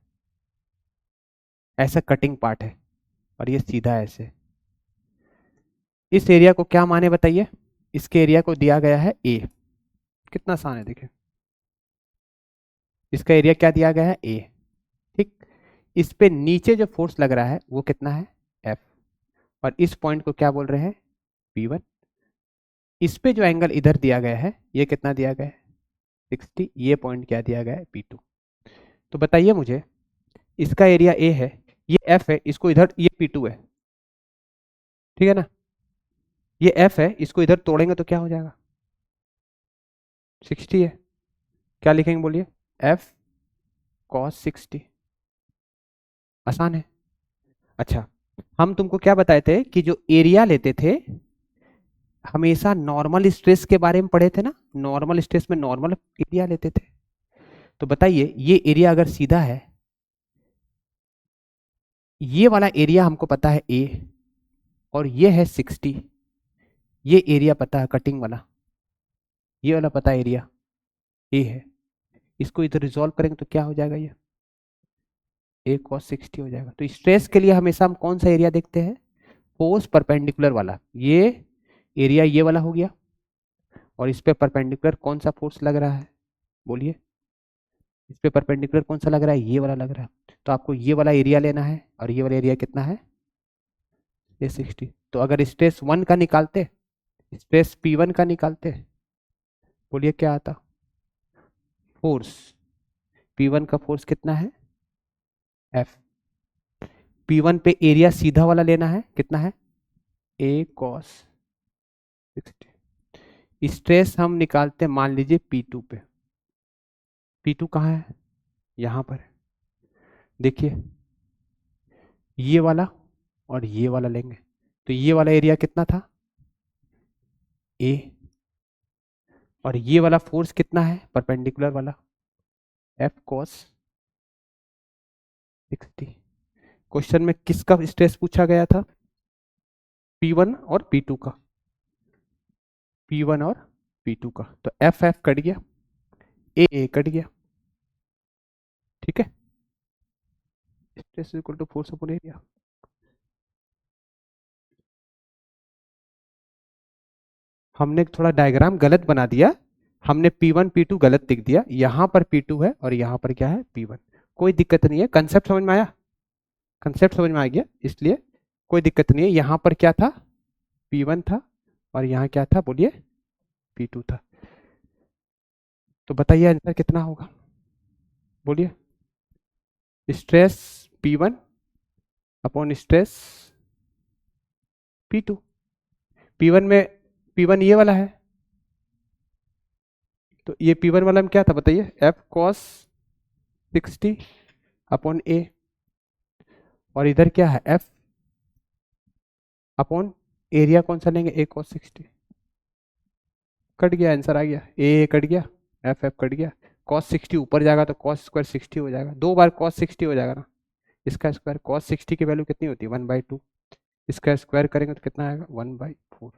Speaker 1: ऐसा कटिंग पार्ट है, और ये सीधा है ऐसे। इस एरिया को क्या माने बताइए, इसके एरिया को दिया गया है A। कितना आसान है देखिए, इसका एरिया क्या दिया गया है A। ठीक, इस पे नीचे जो फोर्स लग रहा है वो कितना है F, और इस पॉइंट को क्या बोल रहे हैं P1। इस पे जो एंगल इधर दिया गया है ये कितना दिया गया है 60, ये पॉइंट क्या दिया गया है P2। तो बताइए मुझे, इसका एरिया A है, ये F है, इसको इधर, ये P2 है, ठीक है ना, ये F है, इसको इधर तोड़ेंगे तो क्या हो जाएगा 60 है, क्या लिखेंगे बोलिए, F cos 60। आसान है। अच्छा, हम तुमको क्या बताए थे कि जो एरिया लेते थे, हमेशा नॉर्मल स्ट्रेस के बारे में पढ़े थे ना, नॉर्मल स्ट्रेस में नॉर्मल एरिया लेते थे। तो बताइए ये एरिया अगर सीधा है, ये वाला एरिया हमको पता है A, और ये है 60, ये एरिया पता है कटिंग वाला, ये वाला पता है एरिया A है, इसको इधर रिजॉल्व करेंगे तो क्या हो जाएगा, ये A cos 60 हो जाएगा। तो स्ट्रेस के लिए हमेशा हम कौन सा एरिया देखते हैं, फोर्स परपेंडिकुलर वाला, ये एरिया ये वाला हो गया, और इस पे परपेंडिकुलर कौन सा फोर्स लग रहा है बोलिए, इस पे परपेंडिकुलर कौन सा लग रहा है, ये वाला लग रहा है। तो आपको ये वाला एरिया लेना है, और ये वाला एरिया कितना है ये 60। तो अगर स्ट्रेस 1 का निकालते, स्ट्रेस P1 का निकालते, बोलिए क्या आता, फोर्स P1 का फोर्स कितना है F। P1 पे एरिया सीधा वाला लेना है, कितना है A cos 60। स्ट्रेस हम निकालते मान लीजिए P2 पे, P2 कहाँ है, यहाँ पर है। देखिए ये वाला और ये वाला लेंगे तो ये वाला एरिया कितना था, ए, और ये वाला फोर्स कितना है, परपेंडिकुलर वाला, एफ कॉस 60। क्वेश्चन में किसका स्ट्रेस पूछा गया था, P1 और P2 का, P1 और P2 का, तो एफ एफ कट गया, ए कट गया, ठीक है, stress equal to force upon area. हमने थोड़ा डायग्राम गलत बना दिया, हमने P1 P2 गलत लिख दिया, यहां पर P2 है और यहां पर क्या है, P1। कोई दिक्कत नहीं है, कंसेप्ट समझ में आया, कंसेप्ट समझ में आ गया, इसलिए कोई दिक्कत नहीं है। यहां पर क्या था, P1 था, और यहां क्या था, बोलिए, P2 था। तो बताइए आंसर कितना होगा, बोलिए, stress P1 upon stress P2। P1 में, P1 ये वाला है, तो ये P1 वाला में क्या था बताइए, एफ कॉस 60 अपॉन ए, और इधर क्या है, एफ अपॉन एरिया कौन सा लेंगे, ए कॉस 60। कट गया, आंसर आ गया, ए कट गया, एफ एफ कट गया, कॉस 60 ऊपर जाएगा तो कॉस स्क्वायर 60 हो जाएगा, दो बार कॉस 60 हो जाएगा ना, इसका स्क्वायर, कॉस 60 की वैल्यू कितनी होती है, 1/2, इसका स्क्वायर करेंगे तो कितना आएगा, 1/4।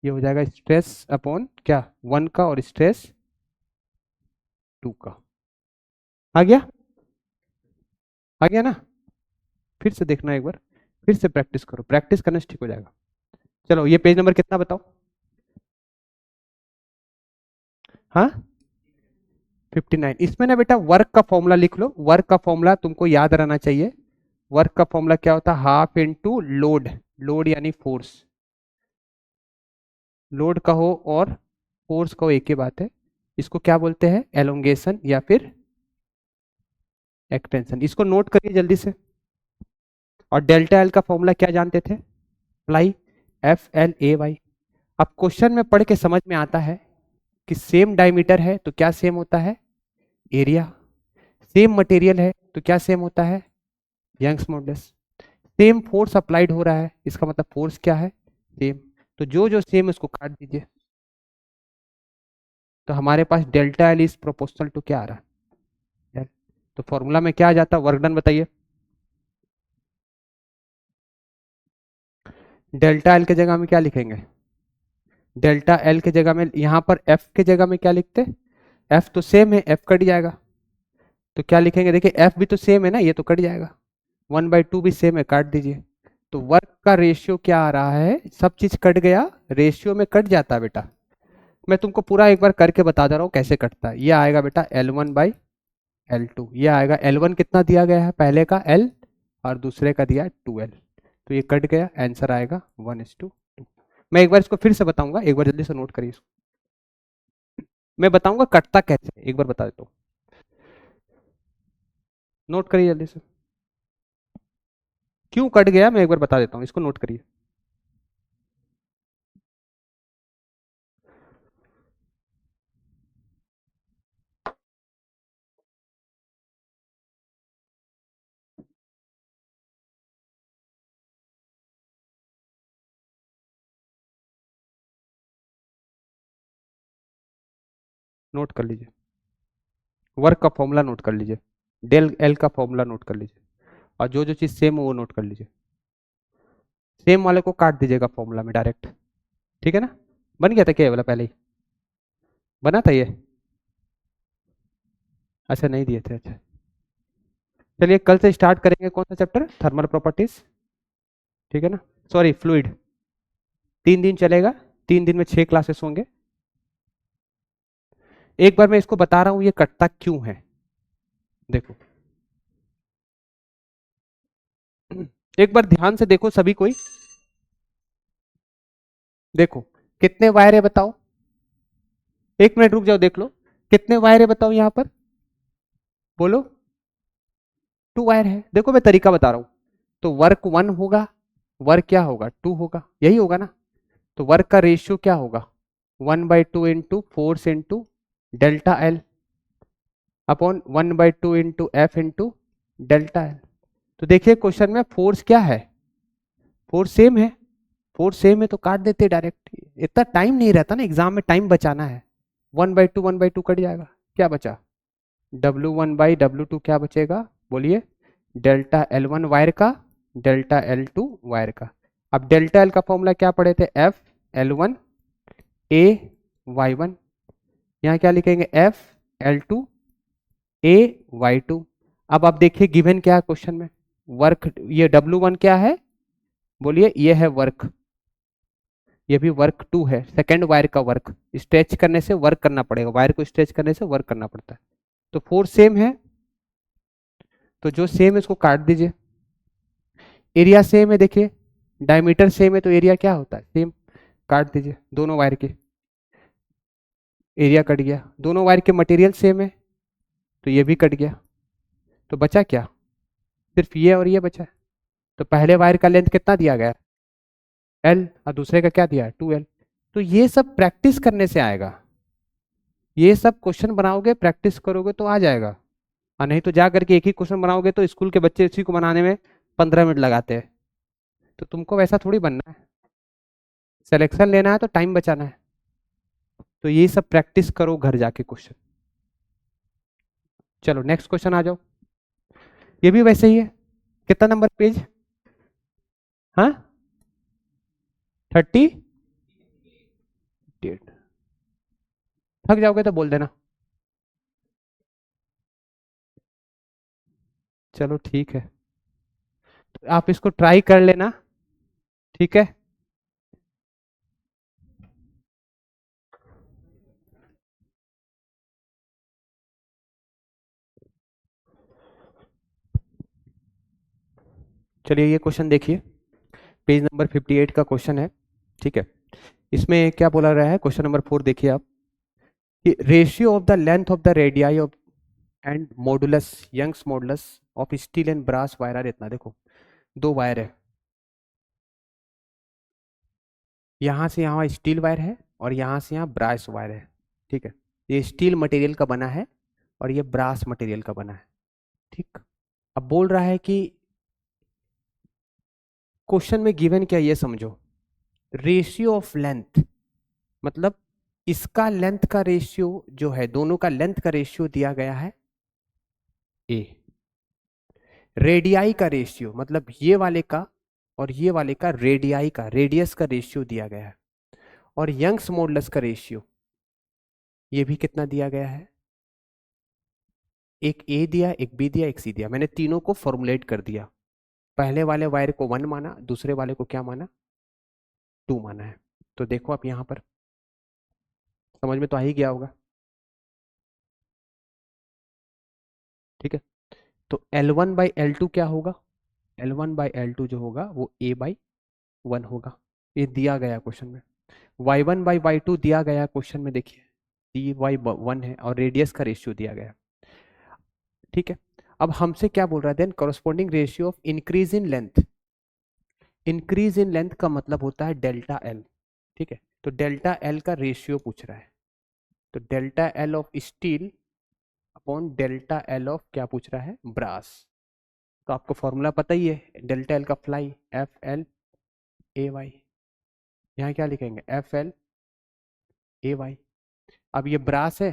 Speaker 1: ये हो जाएगा स्ट्रेस अपॉन क्या, 1 का और स्ट्रेस 2 का। आ गया, आ गया ना, फिर से देखना एक बार, फिर से प्रैक्टिस करो, प्रैक्टिस करने से ठीक हो जाएगा। चलो ये पेज नंबर कितना बताओ, हाँ 59। इसमें ना बेटा वर्क का फॉर्मूला लिख लो, वर्क का फॉर्मूला तुमको याद रहना चाहिए। वर्क का फॉर्मूला क्या होता है, हाफ इनटू लोड, लोड यानी फोर्स, लोड कहो और फोर्स कहो एक ही बात है। इसको क्या बोलते हैं, एलोंगेशन या फिर एक्सटेंशन। इसको नोट करिए जल्दी से। और डेल्टा एल का फॉर्मूला क्या जानते थे, अप्लाई FLAY। अब क्वेश्चन में पढ़ के समझ में आता है कि सेम डायमीटर है तो क्या सेम होता है, एरिया, सेम मटेरियल है तो क्या सेम होता है, Young's modulus, same force applied हो रहा है, इसका मतलब फोर्स क्या है, सेम। तो जो जो सेम उसको काट दीजिए, तो हमारे पास delta L is proportional to क्या आ रहा है, तो फॉर्मूला में क्या आ जाता है, वर्क डन बताइए। डेल्टा एल के जगह में क्या लिखेंगे, डेल्टा एल के जगह में, यहां पर एफ के जगह में क्या लिखते, एफ तो सेम है, एफ कट जाएगा, तो क्या लिखेंगे, देखिए एफ भी तो सेम है ना, ये तो कट जाएगा, 1/2 भी सेम है, काट दीजिए। तो वर्क का रेशियो क्या आ रहा है, सब चीज कट गया, रेशियो में कट जाता है बेटा। मैं तुमको पूरा एक बार करके बता दे रहा हूँ कैसे कटता है। ये आएगा बेटा L1/L2, ये आएगा L1 कितना दिया गया है, पहले का L और दूसरे का दिया है 2L, तो ये कट गया, आंसर आएगा 1:2। मैं एक बार इसको फिर से बताऊंगा, एक बार जल्दी से नोट करिए इसको, मैं बताऊंगा कटता कैसे, एक बार बता देता हूँ, नोट करिए जल्दी से, क्यों कट गया मैं एक बार बता देता हूँ, इसको नोट करिए। नोट कर लीजिए, वर्क का फॉर्मूला नोट कर लीजिए, डेल एल का फॉर्मूला नोट कर लीजिए, और जो जो चीज सेम हो वो नोट कर लीजिए, सेम वाले को काट दीजिएगा फॉर्मूला में डायरेक्ट, ठीक है ना। बन गया था क्या ये वाला, पहले ही बना था ये, अच्छा नहीं दिए थे, अच्छा चलिए कल से स्टार्ट करेंगे, कौन सा चैप्टर, थर्मल प्रॉपर्टीज, ठीक है ना, सॉरी फ्लूइड। 3 दिन चलेगा, 3 दिन में 6 क्लासेस होंगे। एक बार मैं इसको बता रहा हूं ये कटता क्यों है, देखो एक बार ध्यान से देखो सभी कोई, देखो कितने वायर है बताओ, 1 मिनट रुक जाओ, देख लो कितने वायर है बताओ यहां पर, बोलो, 2 वायर है। देखो मैं तरीका बता रहा हूं, तो वर्क 1 होगा, वर्क क्या होगा, 2 होगा, यही होगा ना, तो वर्क का रेशियो क्या होगा, 1/2 into force into delta L upon 1/2 into F into delta L. तो देखिए क्वेश्चन में फोर्स क्या है, फोर्स सेम है, फोर्स सेम है तो काट देते डायरेक्ट, इतना टाइम नहीं रहता ना एग्जाम में, टाइम बचाना है। 1/2 1/2 कट जाएगा, क्या बचा W1/W2, क्या बचेगा बोलिए, डेल्टा L1 वायर का, डेल्टा L2 वायर का। अब डेल्टा L का फॉर्मूला क्या पढ़े थे, F L1 A Y1, यहाँ क्या लिखेंगे FL2 A Y2। अब आप देखिए गिवन क्या है क्वेश्चन में, वर्क, ये W1 क्या है बोलिए, ये है वर्क, ये भी वर्क 2 है, सेकेंड वायर का वर्क, स्ट्रेच करने से वर्क करना पड़ेगा, वायर को स्ट्रेच करने से वर्क करना पड़ता है। तो फोर्स सेम है, तो जो सेम है उसको काट दीजिए। एरिया सेम है, देखिए डायमीटर सेम है तो एरिया क्या होता है सेम, काट दीजिए दोनों वायर के, एरिया कट गया। दोनों वायर के मटेरियल सेम है तो ये भी कट गया, तो बचा क्या, सिर्फ ये और ये बचा। तो पहले वायर का लेंथ कितना दिया गया L, और दूसरे का क्या दिया है 2L। तो ये सब प्रैक्टिस करने से आएगा, ये सब क्वेश्चन बनाओगे प्रैक्टिस करोगे तो आ जाएगा, और नहीं तो जा करके एक ही क्वेश्चन बनाओगे तो स्कूल के बच्चे इसी को बनाने में 15 मिनट लगाते हैं। तो तुमको वैसा थोड़ी बनना है, सिलेक्शन लेना है तो टाइम बचाना है। तो ये सब प्रैक्टिस करो घर जाके क्वेश्चन। चलो नेक्स्ट क्वेश्चन आ जाओ, ये भी वैसे ही है, कितना नंबर पेज, हाँ 38। थक जाओगे तो बोल देना, चलो ठीक है, तो आप इसको ट्राई कर लेना, ठीक है। चलिए ये क्वेश्चन देखिए, पेज नंबर 58 का क्वेश्चन है, ठीक है। इसमें क्या बोला रहा है, क्वेश्चन नंबर 4 देखिए आप, कि ratio of the length of the radii of and modulus, Young's modulus of steel and brass wire are इतना। देखो दो वायर है, यहाँ से यहाँ स्टील वायर है और यहाँ से यहाँ ब्रास वायर है, ठीक है। ये स्टील मटेरियल का बना है और ये ब्रास मटेरियल का बना है, ठीक। अब बोल रहा है कि क्वेश्चन में गिवन क्या, ये समझो, रेशियो ऑफ लेंथ, मतलब इसका लेंथ का रेशियो जो है, दोनों का लेंथ का रेशियो दिया गया है ए, रेडियाई का रेशियो मतलब ये वाले का और ये वाले का, रेडियाई का, रेडियस का रेशियो दिया गया है, और यंग्स मॉडुलस का रेशियो ये भी कितना दिया गया है, एक ए दिया, एक बी दिया, एक सी दिया। मैंने तीनों को फॉर्मुलेट कर दिया, पहले वाले वायर को 1 माना, दूसरे वाले को क्या माना 2 माना है। तो देखो आप यहां पर समझ में तो आ ही गया होगा, ठीक है। तो L1/L2 क्या होगा, L1/L2 जो होगा वो A/1 होगा, ये दिया गया क्वेश्चन में। Y1/Y2 दिया गया क्वेश्चन में, देखिए dy1 है और रेडियस का रेशियो दिया गया, ठीक है। अब हमसे क्या बोल रहा है, then corresponding ratio of increase in length, increase in length का मतलब होता है डेल्टा एल, ठीक है। तो डेल्टा एल का रेशियो पूछ रहा है, तो delta L of steel upon delta L of क्या पूछ रहा है, ब्रास। तो आपको फॉर्मूला पता ही है, डेल्टा एल का फ्लाई FL/AY, यहाँ क्या लिखेंगे FL/AY। अब ये ब्रास है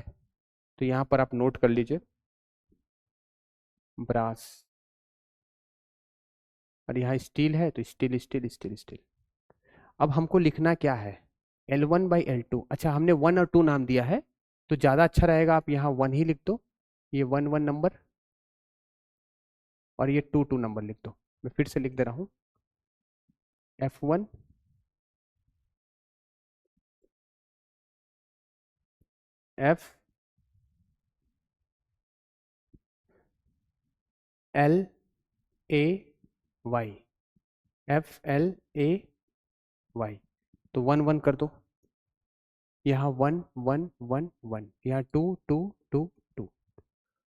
Speaker 1: तो यहाँ पर आप नोट कर लीजिए ब्रास, और यहाँ स्टील है तो स्टील स्टील स्टील स्टील। अब हमको लिखना क्या है, L1/L2, अच्छा हमने 1 और 2 नाम दिया है तो ज़्यादा अच्छा रहेगा, आप यहाँ 1 ही लिख दो, ये 1 1 नंबर, और ये 2 2 नंबर लिख दो। मैं फिर से लिख दे रहा हूँ, F1 FL/AY, FL/AY, तो 1 1 कर दो, यहाँ 1 1 1 1, यहाँ 2 2 2 2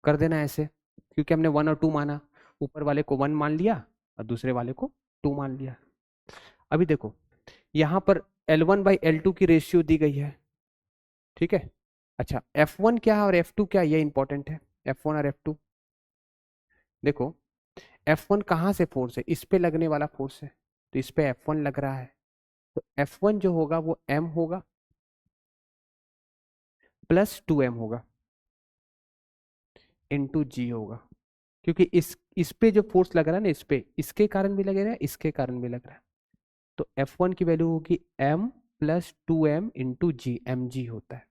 Speaker 1: कर देना ऐसे, क्योंकि हमने 1 और 2 माना, ऊपर वाले को 1 मान लिया और दूसरे वाले को 2 मान लिया। अभी देखो यहाँ पर L1/L2 की रेशियो दी गई है, ठीक है। अच्छा F1 क्या है और F2 क्या है, ये इंपॉर्टेंट है, F1 और F2। देखो F1 कहाँ से फोर्स है, इस पे लगने वाला फोर्स है, तो इस पे F1 लग रहा है, तो F1 जो होगा वो m होगा प्लस 2m होगा इंटू जी होगा, क्योंकि इस पे जो फोर्स लग रहा है ना, इस पे इसके कारण भी लगेगा, इसके कारण भी लग रहा है, तो F1 की वैल्यू होगी m प्लस 2m इंटू जी, एम जी होता है।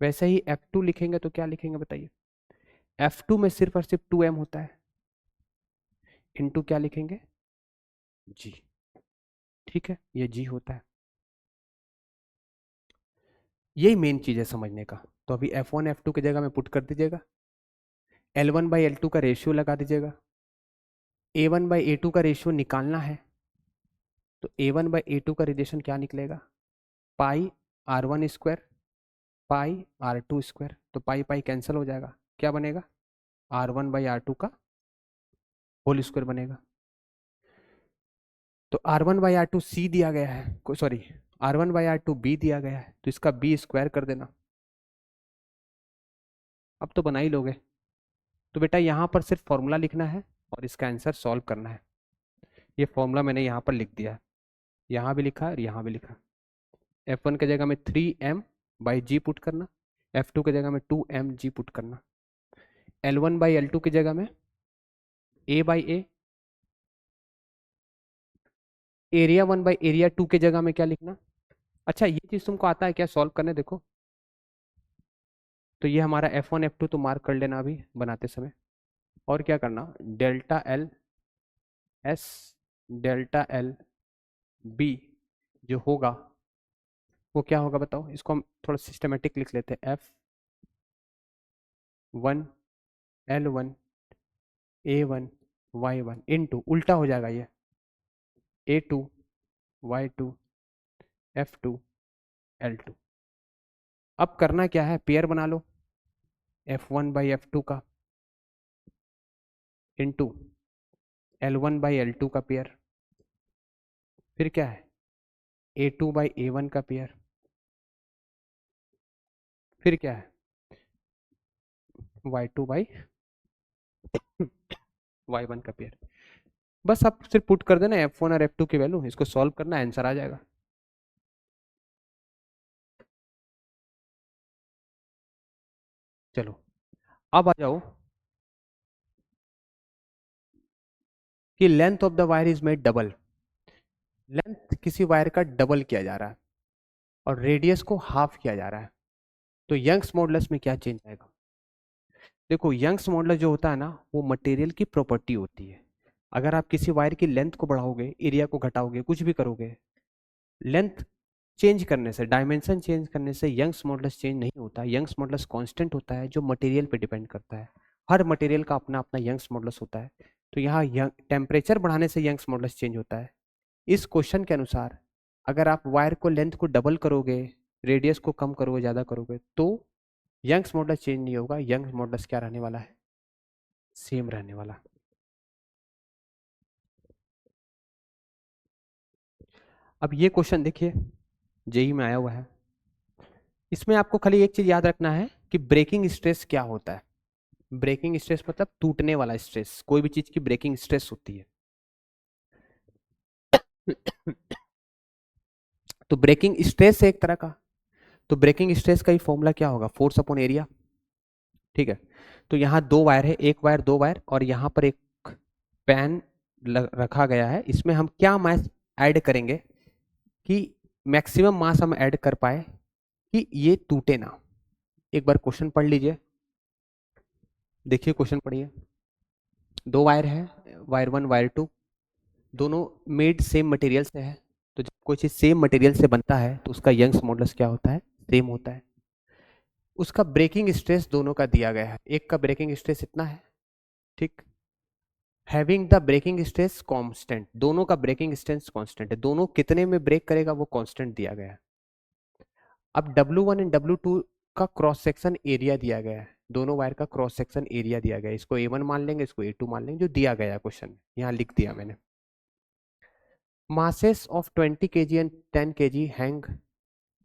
Speaker 1: वैसे ही F2 लिखेंगे तो क्या लिखेंगे बताइए, F2 में सिर्फ और सिर्फ 2m होता है, इंटू क्या लिखेंगे, जी। ठीक है, ये जी होता है। यही मेन चीज है समझने का। तो अभी F1 F2 की जगह में पुट कर दीजिएगा, L1 बाई L2 का रेशियो लगा दीजिएगा, A1 बाई A2 का रेशियो निकालना है, तो A1 बाई A2 का रिलेशन क्या निकलेगा, पाई R1 square pi R2 square, तो पाई पाई कैंसिल हो जाएगा, क्या बनेगा, R1 बाई R2 का होल स्क्वायर बनेगा। तो R1 बाई R2 C दिया गया है, sorry R1 by R2 B दिया गया है, तो इसका B स्क्वायर कर देना। अब तो बना ही लोगे। तो बेटा यहाँ पर सिर्फ फॉर्मूला लिखना है और इसका आंसर सॉल्व करना है। ये फॉर्मूला मैंने यहाँ पर लिख दिया है, यहाँ भी लिखा है और यहाँ भी लिखा। F1 की जगह में 3m बाई जी पुट करना, F2 की जगह में 2m जी पुट करना, L1 बाई L2 की जगह में a by A, area 1 by area 2 की जगह में क्या लिखना। अच्छा, ये चीज तुमको आता है क्या सॉल्व करने, देखो। तो ये हमारा F1 F2 तो मार्क कर लेना अभी बनाते समय। और क्या करना, delta L S delta L B जो होगा वो क्या होगा बताओ, इसको हम थोड़ा सिस्टमेटिक लिख लेते हैं, F1 L1 A1 Y1 into, उल्टा हो जाएगा ये, A2 Y2 F2 L2। अब करना क्या है, पेयर बना लो F1 बाई F2 का इंटू L1 बाई L2 का पेयर, फिर क्या है A2 बाई A1 का पेयर, फिर क्या है Y2 बाई Y1 का पेयर। बस आप सिर्फ पुट कर देना F1 और F2 की वैल्यू, इसको सॉल्व करना, आंसर आ जाएगा। चलो अब आ जाओ कि length of the wire is made double. Length किसी वायर का डबल किया जा रहा है और रेडियस को हाफ किया जा रहा है, तो यंग्स मॉडुलस में क्या चेंज आएगा। देखो, यंग्स मॉडुलस जो होता है ना, वो मटेरियल की प्रॉपर्टी होती है। अगर आप किसी वायर की लेंथ को बढ़ाओगे, एरिया को घटाओगे, कुछ भी करोगे, लेंथ चेंज करने से, डायमेंशन चेंज करने से यंग्स मॉडुलस चेंज नहीं होता। यंग्स मॉडुलस कांस्टेंट होता है, जो मटेरियल पे डिपेंड करता है। हर मटेरियल का अपना अपना यंग्स मॉडुलस होता है। तो यहाँ टेम्परेचर बढ़ाने से यंग्स मॉडुलस चेंज होता है। इस क्वेश्चन के अनुसार अगर आप वायर को लेंथ को डबल करोगे, रेडियस को कम करोगे, ज़्यादा करोगे, तो यंग्स मॉडुलस चेंज नहीं होगा। यंग्स मॉडुलस क्या रहने वाला है, सेम रहने वाला। अब ये क्वेश्चन देखिए, जेई में आया हुआ है। इसमें आपको खाली एक चीज याद रखना है कि ब्रेकिंग स्ट्रेस क्या होता है। ब्रेकिंग स्ट्रेस मतलब टूटने वाला स्ट्रेस, कोई भी चीज की ब्रेकिंग स्ट्रेस होती है। तो ब्रेकिंग स्ट्रेस है एक तरह का, तो ब्रेकिंग स्ट्रेस का ही फॉर्मूला क्या होगा, फोर्स अपॉन एरिया। ठीक है, तो यहाँ दो वायर है, एक वायर दो वायर, और यहाँ पर एक पैन रखा गया है। इसमें हम क्या मास ऐड करेंगे कि मैक्सिमम मास हम ऐड कर पाए कि ये टूटे ना। एक बार क्वेश्चन पढ़ लीजिए, देखिए क्वेश्चन पढ़िए। दो वायर है, वायर वन वायर टू, दोनों मेड सेम मटेरियल से है। तो जब कोई चीज सेम मटेरियल से बनता है तो उसका यंग्स मॉडुलस क्या होता है, सेम होता है। उसका ब्रेकिंग स्ट्रेस दोनों का दिया गया है, एक का ब्रेकिंग स्ट्रेस इतना है, ठीक। Having the breaking stress constant, दोनों का ब्रेकिंग स्ट्रेस कांस्टेंट है, दोनों कितने में ब्रेक करेगा वो कांस्टेंट दिया गया है। अब W1 एंड W2 का क्रॉस सेक्शन एरिया दिया गया है, दोनों वायर का क्रॉस सेक्शन एरिया दिया गया है। इसको A1 मान लेंगे, इसको A2 मान लेंगे, जो दिया गया है क्वेश्चन में, यहाँ लिख दिया मैंने। Masses of 20 kg and 10 kg hang,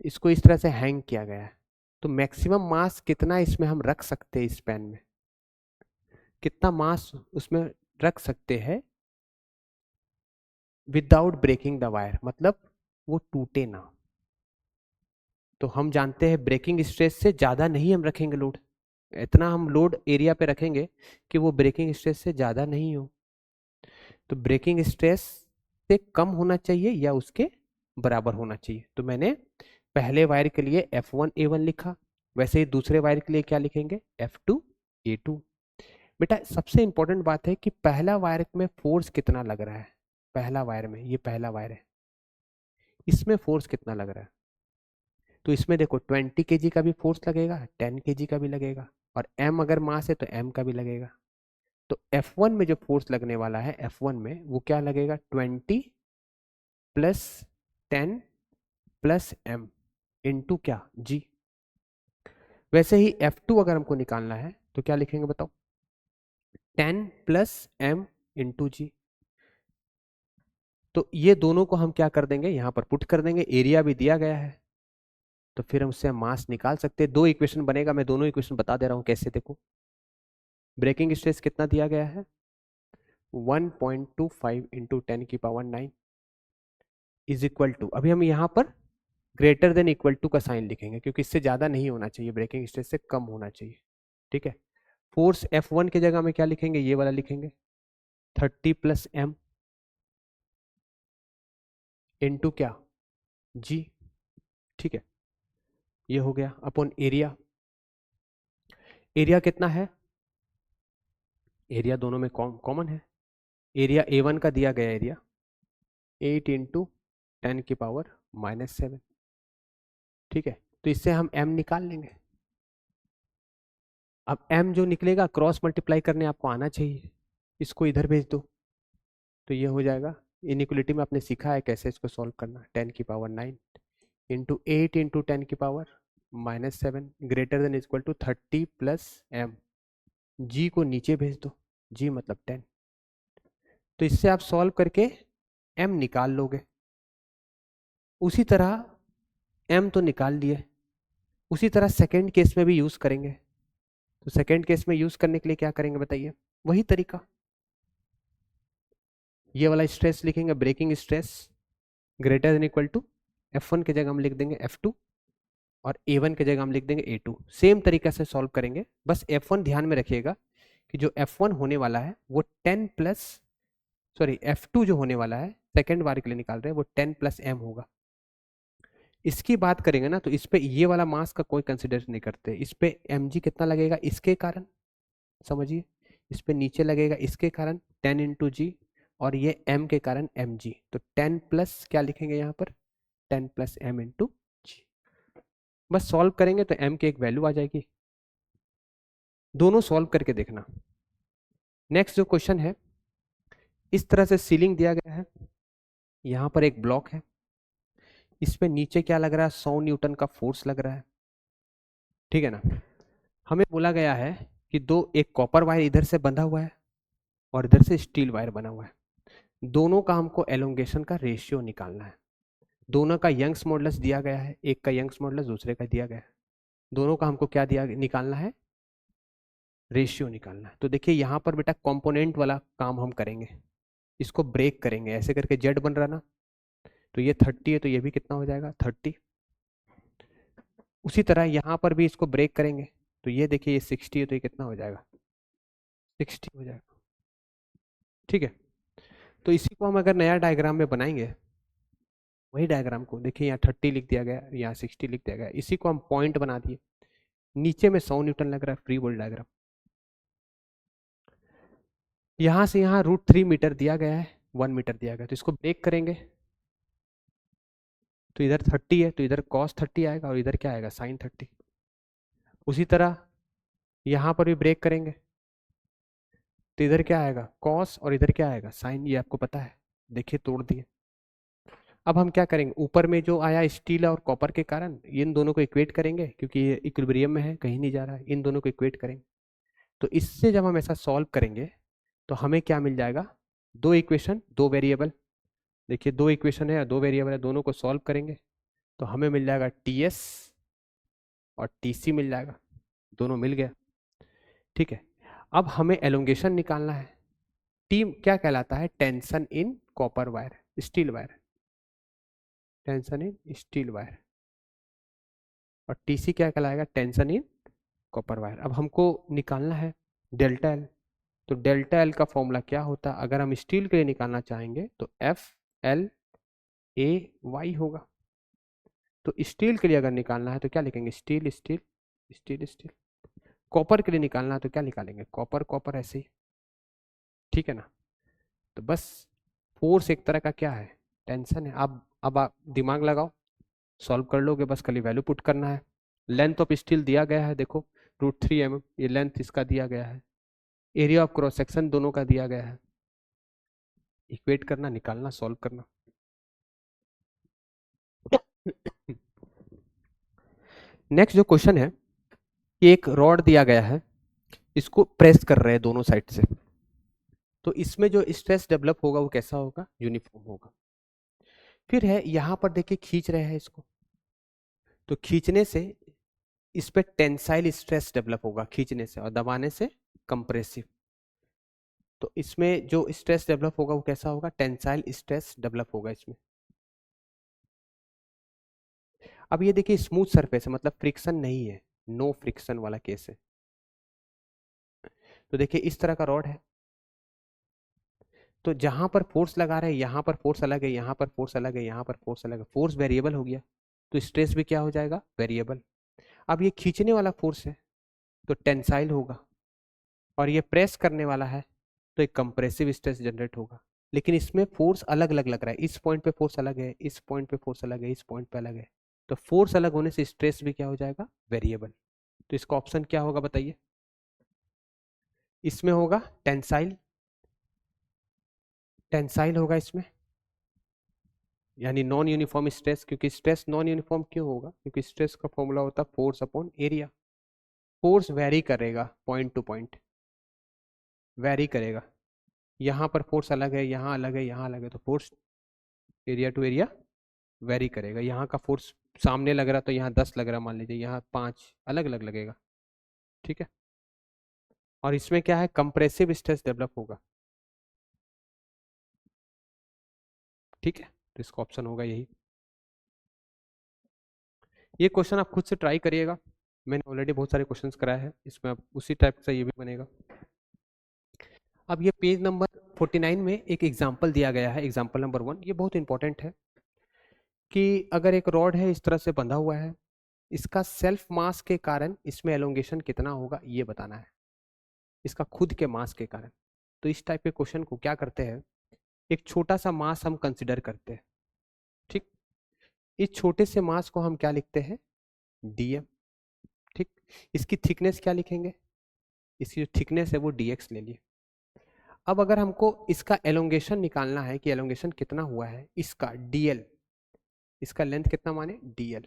Speaker 1: इसको इस तरह से हैंग किया गया है। तो मैक्सिमम मास कितना इसमें हम रख सकते हैं, इस पेन में कितना मास उसमें रख सकते हैं, विदाउट ब्रेकिंग द वायर, मतलब वो टूटे ना। तो हम जानते हैं ब्रेकिंग स्ट्रेस से ज्यादा नहीं हम रखेंगे लोड, इतना हम लोड एरिया पे रखेंगे कि वो ब्रेकिंग स्ट्रेस से ज्यादा नहीं हो। तो ब्रेकिंग स्ट्रेस से कम होना चाहिए या उसके बराबर होना चाहिए। तो मैंने पहले वायर के लिए F1A1 लिखा, वैसे ही दूसरे वायर के लिए क्या लिखेंगे, F2A2। बेटा सबसे इंपॉर्टेंट बात है कि पहला वायर में फोर्स कितना लग रहा है, पहला वायर में, ये पहला वायर है, इसमें फोर्स कितना लग रहा है। तो इसमें देखो 20 kg का भी फोर्स लगेगा, 10 kg का भी लगेगा, और m अगर मास है तो m का भी लगेगा। तो F1 में जो फोर्स लगने वाला है, F1 में वो क्या लगेगा, 20 प्लस 10 प्लस m इंटू क्या, g। वैसे ही F2 अगर हमको निकालना है तो क्या लिखेंगे बताओ, 10 प्लस m इंटू जी। तो ये दोनों को हम क्या कर देंगे, यहां पर पुट कर देंगे, एरिया भी दिया गया है, तो फिर हम उससे मास निकाल सकते हैं। दो इक्वेशन बनेगा, मैं दोनों इक्वेशन बता दे रहा हूं कैसे। देखो ब्रेकिंग स्ट्रेस कितना दिया गया है, 1.25 इंटू 10⁹ इज इक्वल टू, अभी हम यहां पर ग्रेटर देन इक्वल टू का साइन लिखेंगे क्योंकि इससे ज्यादा नहीं होना चाहिए, ब्रेकिंग स्ट्रेस से कम होना चाहिए। ठीक है, फोर्स F1 की जगह में क्या लिखेंगे, ये वाला लिखेंगे, 30 प्लस m इंटू क्या, g। ठीक है, ये हो गया अपॉन एरिया। एरिया कितना है, एरिया दोनों में कॉमन है, एरिया A1 का दिया गया एरिया 8 इंटू 10⁻⁻7। ठीक है, तो इससे हम m निकाल लेंगे। अब m जो निकलेगा क्रॉस मल्टीप्लाई करने आपको आना चाहिए, इसको इधर भेज दो तो ये हो जाएगा। इनइक्वलिटी में आपने सीखा है कैसे इसको सॉल्व करना, 10⁹ into 8 into 10⁻⁻7 greater than equal to 30 plus m। g को नीचे भेज दो, g मतलब 10। तो इससे आप सॉल्व करके m निकाल लोगे। उसी तरह m तो निकाल लिए, उसी तरह सेकेंड केस में भी यूज करेंगे। तो सेकेंड केस में यूज करने के लिए क्या करेंगे बताइए, वही तरीका, ये वाला स्ट्रेस लिखेंगे breaking stress greater than equal to F1 की जगह हम लिख देंगे F2 और A1 की जगह हम लिख देंगे A2। सेम तरीका से सॉल्व करेंगे, बस F1 ध्यान में रखिएगा कि जो F1 होने वाला है वो 10 प्लस, सॉरी F2 जो होने वाला है सेकेंड बार के लिए निकाल रहे हैं वो 10 प्लस m होगा। इसकी बात करेंगे ना तो इस पे ये वाला मास का कोई कंसिडर नहीं करते, इस पे mg कितना लगेगा इसके कारण, समझिए, इस पे नीचे लगेगा इसके कारण 10 इंटू जी, और ये m के कारण mg, तो 10 प्लस क्या लिखेंगे यहाँ पर, 10 प्लस m इंटू जी। बस सॉल्व करेंगे तो m की एक वैल्यू आ जाएगी। दोनों सॉल्व करके देखना। नेक्स्ट जो क्वेश्चन है, इस तरह से सीलिंग दिया गया है, यहाँ पर एक ब्लॉक है, इस पे नीचे क्या लग रहा है, 100 न्यूटन का फोर्स लग रहा है। ठीक है ना, हमें बोला गया है कि एक कॉपर वायर इधर से बंधा हुआ है और इधर से स्टील वायर बना हुआ है, दोनों का हमको एलोंगेशन का रेशियो निकालना है। दोनों का यंग्स मॉडुलस दिया गया है, एक का यंग्स मॉडुलस दूसरे का दिया गया है, दोनों का हमको क्या दिया निकालना है, रेशियो निकालना है। तो देखिए यहाँ पर बेटा कंपोनेंट वाला काम हम करेंगे, इसको ब्रेक करेंगे, ऐसे करके जेड बन रहा ना, तो ये 30 है तो ये भी कितना हो जाएगा 30। उसी तरह यहाँ पर भी इसको ब्रेक करेंगे, तो ये देखिए ये 60 है तो ये कितना हो जाएगा 60 हो जाएगा। ठीक है, तो इसी को हम अगर नया डायग्राम में बनाएंगे, वही डायग्राम को देखिए यहाँ 30 लिख दिया गया, यहाँ 60 लिख दिया गया, इसी को हम पॉइंट बना दिए, नीचे में 100 न्यूटन लग रहा है, फ्री बॉडी डायग्राम। यहाँ से यहाँ √3 मीटर दिया गया है, 1 मीटर दिया गया, तो इसको ब्रेक करेंगे, तो इधर 30 है तो इधर cos 30 आएगा और इधर क्या आएगा sin 30। उसी तरह यहाँ पर भी ब्रेक करेंगे, तो इधर क्या आएगा cos और इधर क्या आएगा sin, ये आपको पता है, देखिए तोड़ दिए। अब हम क्या करेंगे, ऊपर में जो आया स्टील और कॉपर के कारण इन दोनों को इक्वेट करेंगे, क्योंकि ये इक्विलिब्रियम में है कहीं नहीं जा रहा है, इन दोनों को इक्वेट करेंगे। तो इससे जब हम ऐसा सॉल्व करेंगे तो हमें क्या मिल जाएगा, दो इक्वेशन दो वेरिएबल, देखिए दो इक्वेशन है दो वेरिएबल है, दोनों को सॉल्व करेंगे तो हमें मिल जाएगा टीएस और टीसी मिल जाएगा, दोनों मिल गया। ठीक है, अब हमें एलोंगेशन निकालना है। टी क्या कहलाता है, tension in copper wire. Steel wire, tension in steel wire, और टीसी क्या कहलाएगा, टेंशन इन कॉपर वायर। अब हमको निकालना है डेल्टा एल, तो डेल्टा एल का फॉर्मूला क्या होता है, अगर हम स्टील के लिए निकालना चाहेंगे तो एफ एल ए वाई होगा। तो स्टील के लिए अगर निकालना है तो क्या लिखेंगे, steel steel steel steel. Copper के लिए निकालना है तो क्या निकालेंगे, कॉपर कॉपर, ऐसे ही, ठीक है ना। तो बस फोर्स एक तरह का क्या है, टेंशन है। अब आप दिमाग लगाओ, सॉल्व कर लोगे, बस खाली वैल्यू पुट करना है। लेंथ ऑफ स्टील दिया गया है, देखो √3 mm, ये लेंथ इसका दिया गया है, एरिया ऑफ क्रॉस सेक्शन दोनों का दिया गया है, इक्वेट करना, निकालना, सॉल्व करना। नेक्स्ट जो क्वेश्चन है, ये एक रॉड दिया गया है, इसको प्रेस कर रहे हैं दोनों साइड से, तो इसमें जो स्ट्रेस डेवलप होगा वो कैसा होगा, यूनिफॉर्म होगा। फिर है यहां पर देखिए खींच रहे हैं इसको, तो खींचने से इस पे टेंसाइल स्ट्रेस डेवलप होगा, खींचने से, और दबाने से कंप्रेसिव। तो इसमें जो स्ट्रेस डेवलप होगा वो कैसा होगा, टेंसाइल स्ट्रेस डेवलप होगा इसमें। अब ये देखिए स्मूथ सरफेस है, मतलब फ्रिक्शन नहीं है, नो फ्रिक्शन वाला केस है। तो देखिए इस तरह का रॉड है, तो जहां पर फोर्स लगा रहे हैं यहां पर फोर्स अलग है, यहां पर फोर्स अलग है, यहां पर फोर्स अलग है, फोर्स वेरिएबल हो गया, तो स्ट्रेस भी क्या हो जाएगा, वेरिएबल। अब ये खींचने वाला फोर्स है तो टेंसाइल होगा, और ये प्रेस करने वाला है तो एक कंप्रेसिव स्ट्रेस जनरेट होगा। लेकिन इसमें फोर्स अलग अलग लग रहा है, इस पॉइंट पे फोर्स अलग है, इस पॉइंट पे फोर्स अलग है, इस पॉइंट पे अलग है, तो फोर्स अलग होने से स्ट्रेस भी क्या हो जाएगा, वेरिएबल। तो इसका ऑप्शन क्या होगा बताइए, इसमें होगा टेंसाइल, टेंसाइल होगा इसमें, यानी नॉन यूनिफॉर्म स्ट्रेस, क्योंकि स्ट्रेस नॉन यूनिफॉर्म क्यों होगा, क्योंकि स्ट्रेस का फॉर्मूला होता है force upon area. Force very करेगा पॉइंट टू पॉइंट, वेरी करेगा, यहाँ पर फोर्स अलग है, यहाँ अलग है, यहाँ अलग है, तो force area to area vary करेगा। यहाँ का फोर्स सामने लग रहा तो यहाँ 10 लग रहा मान लीजिए, यहाँ 5, अलग अलग लगेगा, ठीक है। और इसमें क्या है, कंप्रेसिव स्ट्रेस डेवलप होगा, ठीक है, तो इसका ऑप्शन होगा यही। ये क्वेश्चन आप खुद से ट्राई करिएगा, मैंने ऑलरेडी बहुत सारे क्वेश्चंस कराए हैं, इसमें आप उसी टाइप से ये भी बनेगा। अब ये पेज नंबर 49 में एक एग्जाम्पल दिया गया है, एग्जाम्पल नंबर 1, ये बहुत इंपॉर्टेंट है कि अगर एक रॉड है इस तरह से बंधा हुआ है, इसका सेल्फ मास के कारण इसमें एलोंगेशन कितना होगा ये बताना है, इसका खुद के मास के कारण। तो इस टाइप के क्वेश्चन को क्या करते हैं, एक छोटा सा मास हम कंसिडर करते हैं, ठीक, इस छोटे से मास को हम क्या लिखते हैं, डीएम, ठीक। इसकी थिकनेस क्या लिखेंगे, इसकी जो थिकनेस है वो dx ले लिए। अब अगर हमको इसका एलोंगेशन निकालना है कि एलोंगेशन कितना हुआ है, इसका dl, इसका लेंथ कितना माने dl,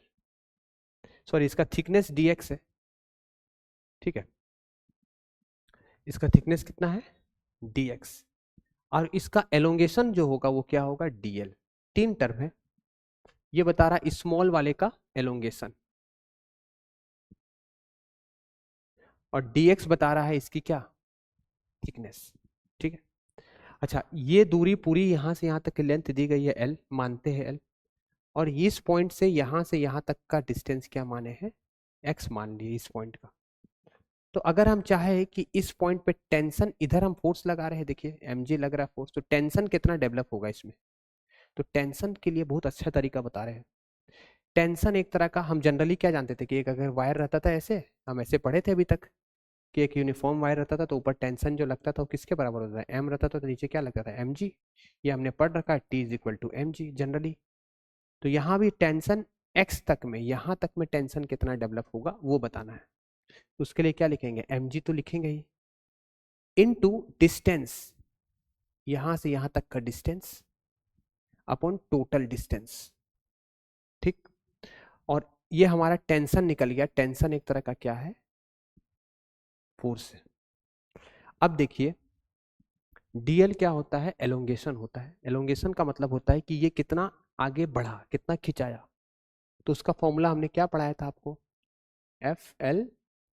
Speaker 1: सॉरी इसका थिकनेस dx है, ठीक है, इसका थिकनेस कितना है dx, और इसका एलोंगेशन जो होगा वो क्या होगा dl। तीन टर्म है, ये बता रहा स्मॉल वाले का एलोंगेशन, और dx बता रहा है इसकी क्या, थिकनेस, ठीक है। अच्छा ये दूरी पूरी यहां से यहां तक की लेंथ दी गई है l, मानते हैं l, और इस पॉइंट से यहां तक का डिस्टेंस क्या माने हैं, x मान लिए इस पॉइंट का। तो अगर हम चाहे कि इस पॉइंट पे टेंशन, इधर हम फोर्स लगा रहे हैं, देखिए mg लग रहा है फोर्स, तो टेंशन कितना डेवलप होगा इसमें। तो टेंशन के लिए बहुत अच्छा तरीका बता रहे हैं। टेंशन एक तरह का, हम जनरली क्या जानते थे कि एक अगर वायर रहता था ऐसे, हम ऐसे पढ़े थे अभी तक कि एक यूनिफॉर्म वायर रहता था तो ऊपर टेंशन जो लगता था वो किसके बराबर होता था, m रहता था, तो नीचे क्या लगता था mg। ये हमने पढ़ रखा है T=mg जनरली। तो यहाँ भी टेंशन x तक में, यहाँ तक में टेंशन कितना डेवलप होगा वो बताना है। तो उसके लिए क्या लिखेंगे, mg तो लिखेंगे ही, इनटू डिस्टेंस, यहाँ से यहाँ तक का डिस्टेंस अपॉन टोटल डिस्टेंस, ठीक। और ये हमारा टेंशन निकल गया, टेंशन एक तरह का क्या है, फोर्स है। अब देखिए dl क्या होता है, एलोंगेशन होता है। एलोंगेशन का मतलब होता है कि ये कितना आगे बढ़ा, कितना खिंचाया। तो उसका फॉर्मूला हमने क्या पढ़ाया था आपको, एफ एल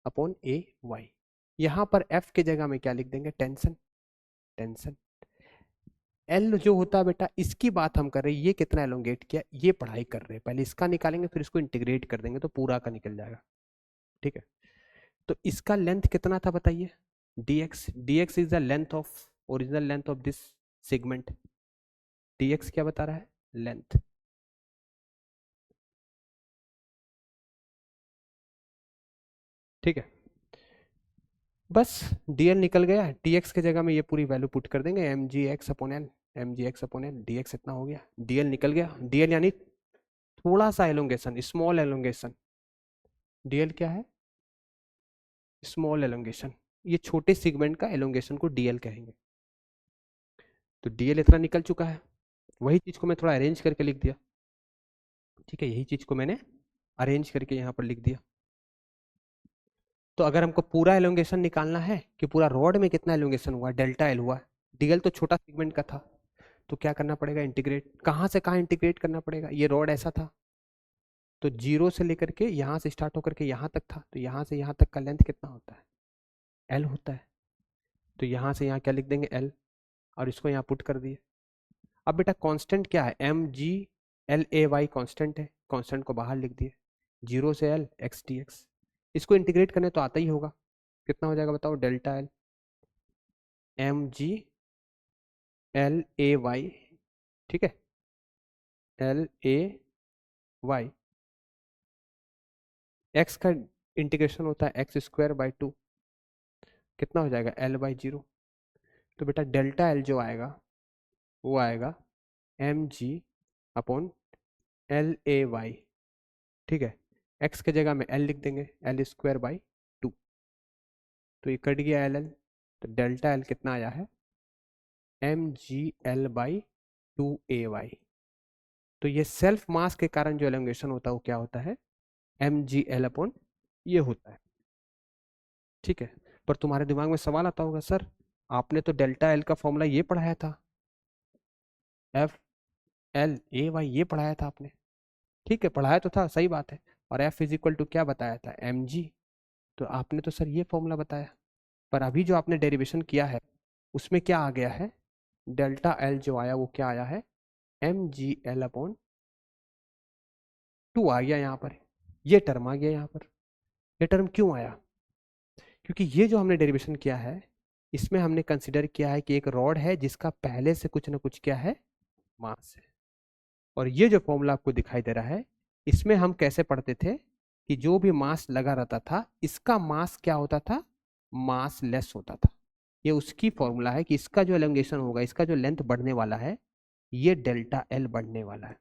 Speaker 1: अपॉन ए वाई। यहाँ पर f की जगह में क्या लिख देंगे, टेंशन, टेंशन। एल जो होता है बेटा, इसकी बात हम कर रहे हैं, ये कितना एलोंगेट किया, ये पढ़ाई कर रहे हैं। पहले इसका निकालेंगे, फिर इसको इंटीग्रेट कर देंगे तो पूरा का निकल जाएगा। ठीक है, तो इसका लेंथ कितना था बताइए, dx, dx is the length of, original length of this segment. dx क्या बता रहा है, लेंथ। ठीक है, बस dl निकल गया, dx के जगह में ये पूरी वैल्यू पुट कर देंगे, M G X upon L, M G X upon L, D X इतना हो गया, dl निकल गया। dl यानी थोड़ा सा एलोंगेशन, स्मॉल एलोंगेशन। dl क्या है, स्मॉल एलोंगेशन। ये छोटे सेगमेंट का एलोंगेशन को dl कहेंगे। तो dl इतना निकल चुका है, वही चीज को मैं थोड़ा अरेंज करके लिख दिया। ठीक है, यही चीज को मैंने अरेंज करके यहाँ पर लिख दिया। तो अगर हमको पूरा एलोंगेशन निकालना है कि पूरा रॉड में कितना एलोंगेशन हुआ, डेल्टा एल हुआ, डीएल तो छोटा सेगमेंट का था, तो क्या करना पड़ेगा, इंटीग्रेट। कहाँ से कहाँ इंटीग्रेट करना पड़ेगा, ये रॉड ऐसा था तो जीरो से लेकर के यहाँ से स्टार्ट होकर के यहाँ तक था, तो यहाँ से यहाँ तक का लेंथ कितना होता है, एल होता है। तो यहाँ से यहाँ क्या लिख देंगे, एल, और इसको यहाँ पुट कर दिए। अब बेटा कांस्टेंट क्या है, M G L A Y constant है, कांस्टेंट को बाहर लिख दिए, जीरो से एल एक्स डी एक्स। इसको इंटीग्रेट करने तो आता ही होगा, कितना हो जाएगा बताओ, delta L M G L A Y, ठीक है, एल ए वाई, एक्स का इंटीग्रेशन होता है एक्स स्क्वायर बाई टू, कितना हो जाएगा, एल बाई जीरो। तो बेटा डेल्टा एल जो आएगा वो आएगा M G upon L A Y. ठीक है, एक्स के जगह में एल लिख देंगे, एल स्क्वायर बाई टू, तो ये कट गया एल एल, तो डेल्टा एल कितना आया है, M G L by two A Y. तो ये सेल्फ मास के कारण जो एलोंगेशन होता है वो क्या होता है, एम जी एल अपॉन ये होता है। ठीक है, पर तुम्हारे दिमाग में सवाल आता होगा, सर आपने तो डेल्टा एल का फॉर्मूला ये पढ़ाया था, एफ एल ए वाई ये पढ़ाया था आपने। ठीक है, पढ़ाया तो था, सही बात है, और एफ इज इक्वल टू क्या बताया था, एम जी, तो आपने तो सर ये फॉर्मूला बताया, पर अभी जो आपने डेरिवेशन किया है उसमें क्या आ गया है, डेल्टा एल जो आया वो क्या आया है, M G L upon two आ गया यहाँ पर, ये टर्म आ गया यहाँ पर। ये टर्म क्यों आया, क्योंकि ये जो हमने डेरिवेशन किया है इसमें हमने कंसिडर किया है कि एक रॉड है जिसका पहले से कुछ ना कुछ क्या है, मास है। और ये जो फॉर्मूला आपको दिखाई दे रहा है इसमें हम कैसे पढ़ते थे कि जो भी मास लगा रहता था इसका मास क्या होता था, मास लेस होता था। ये उसकी फॉर्मूला है कि इसका जो एलोंगेशन होगा, इसका जो लेंथ बढ़ने वाला है, ये डेल्टा एल बढ़ने वाला है।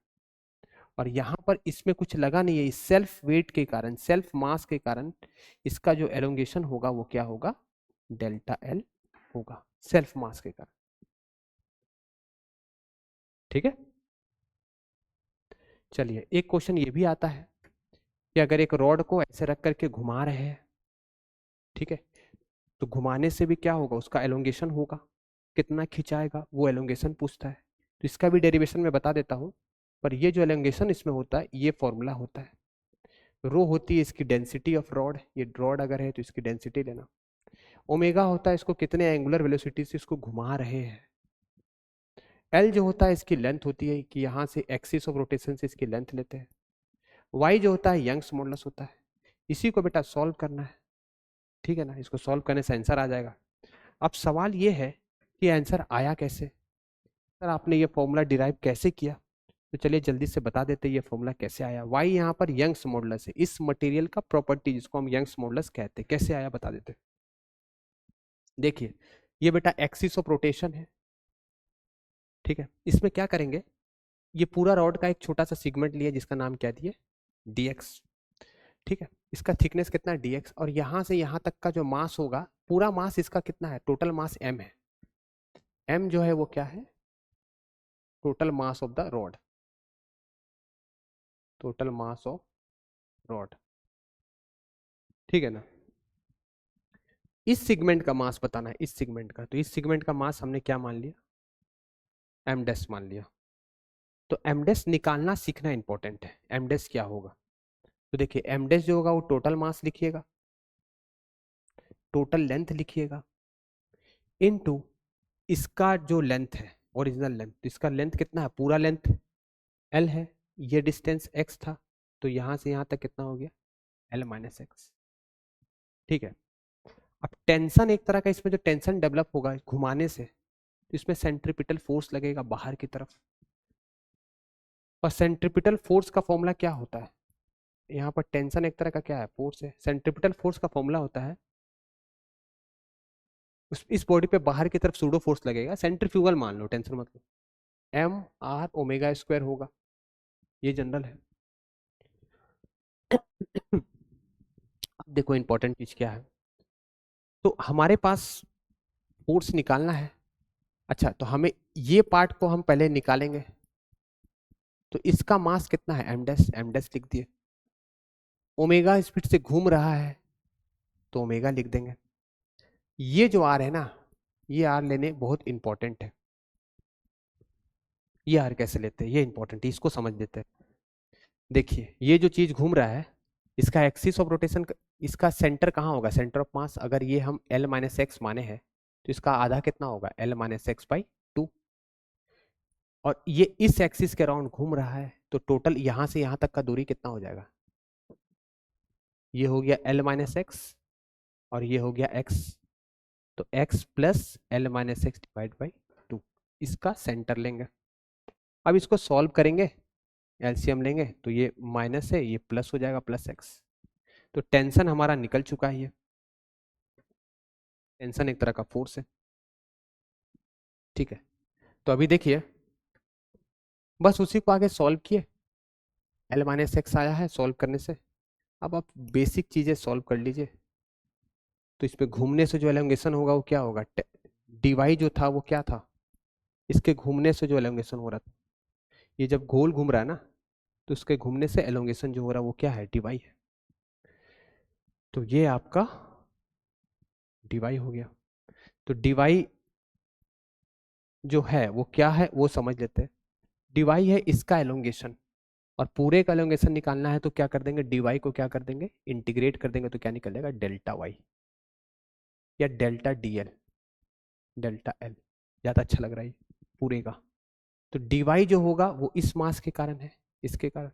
Speaker 1: और यहाँ पर इसमें कुछ लगा नहीं है, इस सेल्फ वेट के कारण, सेल्फ मास के कारण इसका जो एलोंगेशन होगा वो क्या होगा, डेल्टा एल होगा, सेल्फ मास के कारण। ठीक है, चलिए एक क्वेश्चन ये भी आता है कि अगर एक रॉड को ऐसे रख करके घुमा रहे हैं, ठीक है, तो घुमाने से भी क्या होगा, उसका एलोंगेशन होगा, कितना खिंचाएगा वो एलोंगेशन पूछता है। तो इसका भी डेरिवेशन मैं बता देता हूँ, पर ये जो एलोंगेशन इसमें होता है ये फॉर्मूला होता है, रो होती है इसकी डेंसिटी ऑफ रॉड, ये रॉड अगर है तो इसकी डेंसिटी लेना, ओमेगा होता है इसको कितने एंगुलर वेलोसिटी से इसको घुमा रहे हैं, एल जो होता है इसकी लेंथ होती है कि यहाँ से एक्सिस ऑफ रोटेशन से इसकी लेंथ लेते हैं, वाई जो होता है यंग्स मॉडुलस होता है। इसी को बेटा सॉल्व करना है, ठीक है ना, इसको सॉल्व करने से आंसर आ जाएगा। अब सवाल ये है कि आंसर आया कैसे, सर आपने ये फॉर्मूला डिराइव कैसे किया, तो चलिए जल्दी से बता देते ये फॉर्मूला कैसे आया। वाई यहाँ पर यंग्स मॉडुलस है, इस मटेरियल का प्रॉपर्टी जिसको हम यंग्स मॉडुलस कहते हैं, कैसे आया बता देते। देखिए ये बेटा एक्सिस ऑफ रोटेशन है, ठीक है, इसमें क्या करेंगे, ये पूरा रॉड का एक छोटा सा सेगमेंट लिया जिसका नाम क्या दिए, dx, ठीक है, इसका थिकनेस कितना है dx, और यहाँ से यहाँ तक का जो मास होगा, पूरा मास इसका कितना है, टोटल मास m है, m जो है वो क्या है, total mass of the rod, total mass of rod, ठीक है ना। इस सेगमेंट का मास बताना है, इस सेगमेंट का, तो इस सेगमेंट का मास हमने क्या मान लिया, m डैश मान लिया। तो m डैश निकालना सीखना इंपॉर्टेंट है, m डैश क्या होगा, तो देखिए m डैश जो होगा वो टोटल मास लिखिएगा, टोटल लेंथ लिखिएगा, इनटू इसका जो लेंथ है, ओरिजिनल लेंथ, तो इसका लेंथ कितना है, पूरा लेंथ l है, ये डिस्टेंस x था, तो यहाँ से यहाँ तक कितना हो गया l माइनस एक्स। ठीक है, अब टेंशन एक तरह का, इसमें जो टेंशन डेवलप होगा घुमाने से, तो इसमें सेंट्रीपिटल फोर्स लगेगा बाहर की तरफ, और सेंट्रीपिटल फोर्स का फॉर्मूला क्या होता है, यहाँ पर टेंशन एक तरह का क्या है, फोर्स है, सेंट्रीपिटल फोर्स का फॉर्मूला होता है, इस बॉडी पे बाहर की तरफ सूडो फोर्स लगेगा, सेंट्रीफ्यूगल मान लो, टेंशन मतलब एम आर ओमेगा स्क्वायर होगा, ये जनरल है। अब देखो इंपॉर्टेंट चीज क्या है, तो हमारे पास फोर्स निकालना है। अच्छा, तो हमें ये पार्ट को हम पहले निकालेंगे, तो इसका मास कितना है, एम डैश लिख दिए, ओमेगा स्पीड से घूम रहा है तो ओमेगा लिख देंगे। ये जो आर है ना, ये आर लेने बहुत इंपॉर्टेंट है, ये आर कैसे लेते हैं ये इंपॉर्टेंट है, इसको समझ लेते हैं। देखिए ये जो चीज घूम रहा है, इसका एक्सिस ऑफ रोटेशन, इसका सेंटर कहाँ होगा, सेंटर ऑफ मास, अगर ये हम एल माइनस एक्स माने हैं, तो इसका आधा कितना होगा, L minus x by two, और ये इस एक्सिस के अराउंड घूम रहा है, तो टोटल यहां से यहां तक का दूरी कितना हो जाएगा, ये हो गया एल माइनस एक्स और ये हो गया एक्स, तो x plus L minus x divide by two, इसका सेंटर लेंगे। अब इसको सॉल्व करेंगे, एलसीएम लेंगे, तो ये माइनस है, ये प्लस हो जाएगा, प्लस एक्स, तो टेंशन हमारा निकल चुका है, ये टेंशन एक तरह का फोर्स है। ठीक है, तो अभी देखिए बस उसी को आगे सॉल्व किए, एल माइनस एक्स आया है सॉल्व करने से। अब आप बेसिक चीजें सॉल्व कर लीजिए, तो इस पे घूमने से जो एलोंगेशन होगा वो क्या होगा, dy जो था वो क्या था, इसके घूमने से जो एलोंगेशन हो रहा था, ये जब गोल घूम रहा है ना, तो उसके घूमने से एलोंगेशन जो हो रहा है वो क्या है, dy है, तो ये आपका dy हो गया। तो dy जो है वो क्या है वो समझ लेते हैं, dy है इसका एलोंगेशन, और पूरे का एलोंगेशन निकालना है तो क्या कर देंगे, dy को क्या कर देंगे, इंटीग्रेट कर देंगे, तो क्या निकलेगा, डेल्टा वाई या डेल्टा dl, डेल्टा एल, ज़्यादा अच्छा लग रहा है पूरे का। तो dy जो होगा वो इस मास के कारण है, इसके कारण।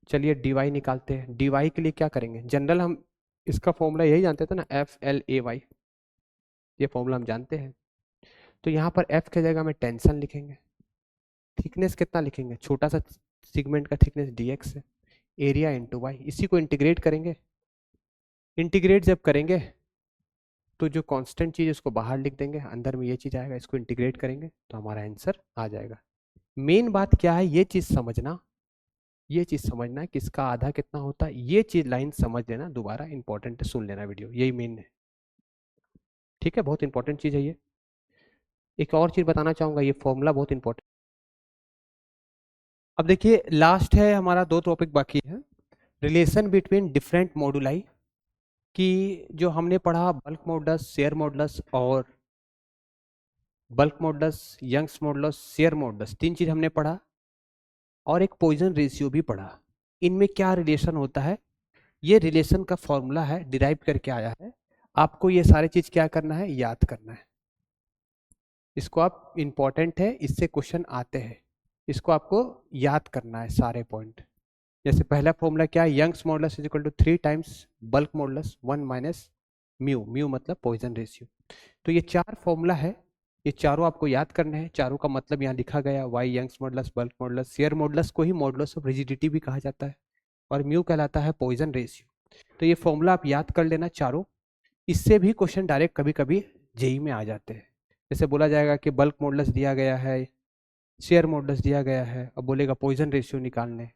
Speaker 1: चलिए dy निकालते हैं, dy के लिए क्या करेंगे, जनरल हम इसका फॉर्मूला यही जानते थे ना, एफ एल ए वाई, ये फॉर्मूला हम जानते हैं। तो यहाँ पर f की जगह में टेंशन लिखेंगे, थिकनेस कितना लिखेंगे, छोटा सा सिगमेंट का थिकनेस dx है, एरिया इंटू वाई, इसी को इंटीग्रेट करेंगे, इंटीग्रेट जब करेंगे तो जो कांस्टेंट चीज उसको बाहर लिख देंगे, अंदर में ये चीज आएगा, इसको इंटीग्रेट करेंगे तो हमारा आंसर आ जाएगा। मेन बात क्या है, ये चीज समझना, ये चीज समझना कि इसका आधा कितना होता है, ये चीज लाइन समझ लेना, दोबारा इंपॉर्टेंट है, सुन लेना वीडियो, यही मेन है। ठीक है, बहुत इंपॉर्टेंट चीज है ये। एक और चीज बताना चाहूंगा, ये फॉर्मूला बहुत इंपॉर्टेंट। अब देखिए लास्ट है हमारा, दो टॉपिक बाकी है, रिलेशन बिटवीन डिफरेंट मॉडुलाई, कि जो हमने पढ़ा बल्क मॉडुलस, शेयर मॉडुलस और bulk modulus, Young's modulus, shear modulus, तीन चीज हमने पढ़ा, और एक पॉइजन रेशियो भी पढ़ा। इनमें क्या रिलेशन होता है, ये रिलेशन का फॉर्मूला है, डिराइव करके आया है, आपको ये सारी चीज क्या करना है, याद करना है, इसको आप इंपॉर्टेंट है, इससे क्वेश्चन आते हैं, इसको आपको याद करना है सारे पॉइंट। जैसे पहला फॉर्मूला क्या है, Young's modulus is equal to 3 times bulk modulus 1 minus mu, mu मतलब पॉइजन रेशियो। तो ये चार फॉर्मूला है, ये चारों आपको याद करने हैं, चारों का मतलब यहाँ लिखा गया, Y Young's modulus, bulk modulus, shear modulus को ही मॉडुलस ऑफ रिजिडिटी भी कहा जाता है, और म्यू कहलाता है पॉइजन रेशियो। तो ये फॉर्मूला आप याद कर लेना चारों, इससे भी क्वेश्चन डायरेक्ट कभी कभी जेई में आ जाते हैं। जैसे बोला जाएगा कि बल्क मॉडुलस दिया गया है, शेयर मॉडुलस दिया गया है, अब बोलेगा पॉइजन रेशियो निकालने,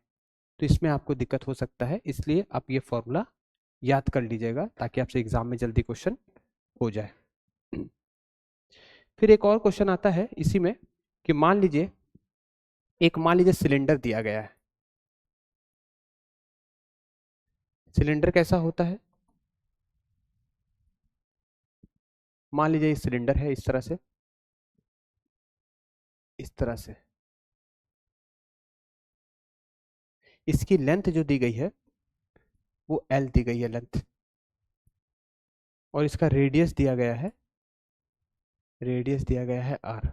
Speaker 1: तो इसमें आपको दिक्कत हो सकता है, इसलिए आप ये फॉर्मूला याद कर लीजिएगा ताकि आपसे एग्जाम में जल्दी क्वेश्चन हो जाए। फिर एक और क्वेश्चन आता है इसी में, कि मान लीजिए सिलेंडर दिया गया है, सिलेंडर कैसा होता है, मान लीजिए सिलेंडर है इस तरह से, इस तरह से, इसकी लेंथ जो दी गई है वो एल दी गई है लेंथ, और इसका रेडियस दिया गया है, रेडियस दिया गया है आर।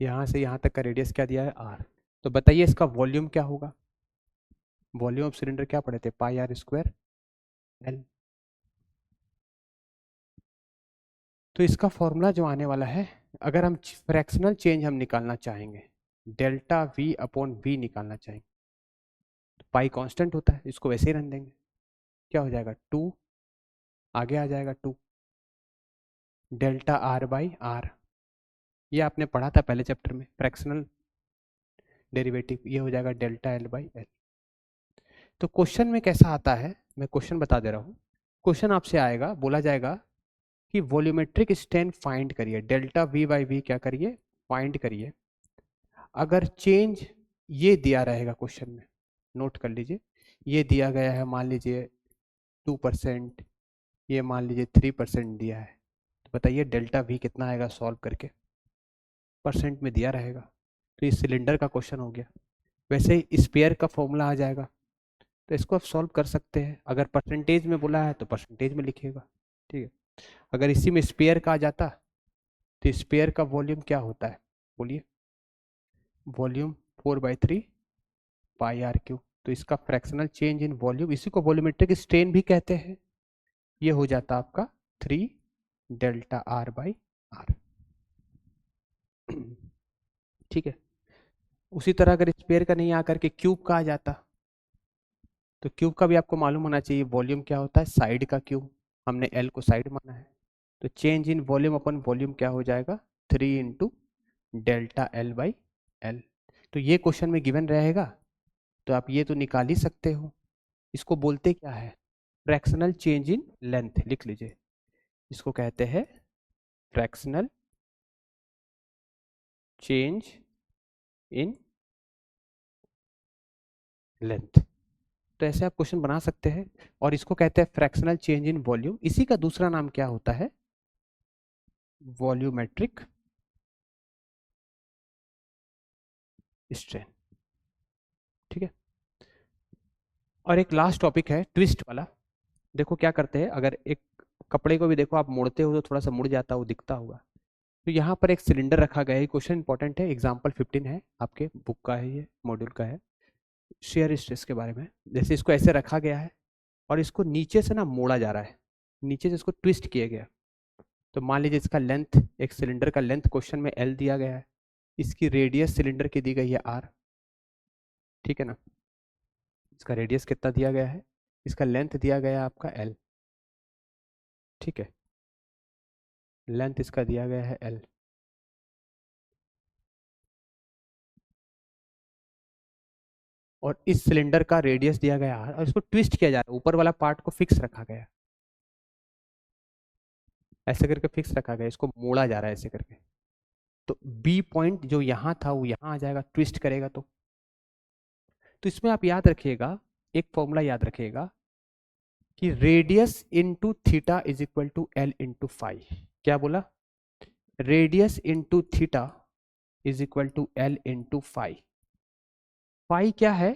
Speaker 1: यहाँ से यहाँ तक का रेडियस क्या दिया है आर। तो बताइए इसका वॉल्यूम क्या होगा। वॉल्यूम ऑफ सिलेंडर क्या पढ़े थे, पाई आर स्क्वायर एल। तो इसका फॉर्मूला जो आने वाला है, अगर हम फ्रैक्शनल चेंज हम निकालना चाहेंगे, डेल्टा वी अपॉन वी निकालना चाहेंगे, तो पाई कांस्टेंट होता है, इसको वैसे ही रन देंगे, क्या हो जाएगा 2, आगे आ जाएगा 2 डेल्टा आर बाई आर। ये आपने पढ़ा था पहले चैप्टर में, फ्रैक्शनल डेरिवेटिव, ये हो जाएगा डेल्टा एल बाई एल। तो क्वेश्चन में कैसा आता है, मैं क्वेश्चन बता दे रहा हूँ। क्वेश्चन आपसे आएगा, बोला जाएगा कि वॉल्यूमेट्रिक स्ट्रेन फाइंड करिए, डेल्टा वी बाई वी क्या करिए, फाइंड करिए। अगर चेंज ये दिया रहेगा क्वेश्चन में, नोट कर लीजिए, ये दिया गया है मान लीजिए 2%, ये मान लीजिए 3% दिया है, तो बताइए डेल्टा वी कितना आएगा सॉल्व करके, परसेंट में दिया रहेगा। तो ये सिलेंडर का क्वेश्चन हो गया। वैसे ही स्पेयर का फॉर्मूला आ जाएगा, तो इसको आप सॉल्व कर सकते हैं। अगर परसेंटेज में बोला है तो परसेंटेज में लिखिएगा, ठीक है। अगर इसी में स्पेयर का आ जाता तो स्पेयर का वॉल्यूम क्या होता है, बोलिए, वॉल्यूम 4/3 पाई आर क्यू। तो इसका फ्रैक्शनल चेंज इन वॉल्यूम, इसी को वॉल्यूमेट्रिक स्ट्रेन भी कहते हैं, ये हो जाता आपका 3 डेल्टा आर बाई आर, ठीक है। उसी तरह अगर स्पेयर का नहीं आकर के क्यूब का आ जाता, तो क्यूब का भी आपको मालूम होना चाहिए वॉल्यूम क्या होता है, साइड का क्यूब, हमने एल को साइड माना है। तो change in volume upon volume क्या हो जाएगा, 3 into delta L by L. तो ये क्वेश्चन में गिवन रहेगा, तो आप ये तो निकाल ही सकते हो। इसको बोलते क्या है, फ्रैक्शनल चेंज इन लेंथ, लिख लीजिए, इसको कहते हैं फ्रैक्शनल चेंज इन लेंथ। तो ऐसे आप क्वेश्चन बना सकते हैं, और इसको कहते हैं फ्रैक्शनल चेंज इन वॉल्यूम। इसी का दूसरा नाम क्या होता है, वॉल्यूमेट्रिक स्ट्रेन, ठीक है। और एक लास्ट टॉपिक है ट्विस्ट वाला। देखो क्या करते हैं, अगर एक कपड़े को भी देखो आप मोड़ते हो तो थोड़ा सा मुड़ जाता हो, दिखता होगा। तो यहाँ पर एक सिलेंडर रखा गया है, क्वेश्चन इंपॉर्टेंट है, एग्जाम्पल 15 है, आपके बुक का है, ये मॉड्यूल का है, शेयर स्ट्रेस के बारे में। जैसे इसको ऐसे रखा गया है और इसको नीचे से ना मोड़ा जा रहा है, नीचे से इसको ट्विस्ट किया गया। तो मान लीजिए इसका लेंथ, एक सिलेंडर का लेंथ क्वेश्चन में एल दिया गया है, इसकी रेडियस सिलेंडर की दी गई है आर, ठीक है ना। इसका रेडियस कितना दिया गया है, इसका लेंथ दिया गया है आपका एल, ठीक है, लेंथ इसका दिया गया है एल। और इस सिलेंडर का रेडियस दिया गया है और इसको ट्विस्ट किया जा रहा है, ऊपर वाला पार्ट को फिक्स रखा गया, ऐसे करके फिक्स रखा गया, इसको मोड़ा जा रहा है ऐसे करके। तो बी पॉइंट जो यहाँ था वो यहाँ आ जाएगा, ट्विस्ट करेगा तो इसमें आप याद रखिएगा, एक फॉर्मूला याद रखिएगा कि radius into theta is equal to L into phi. क्या बोला, radius into theta is equal to L into phi. Phi क्या है,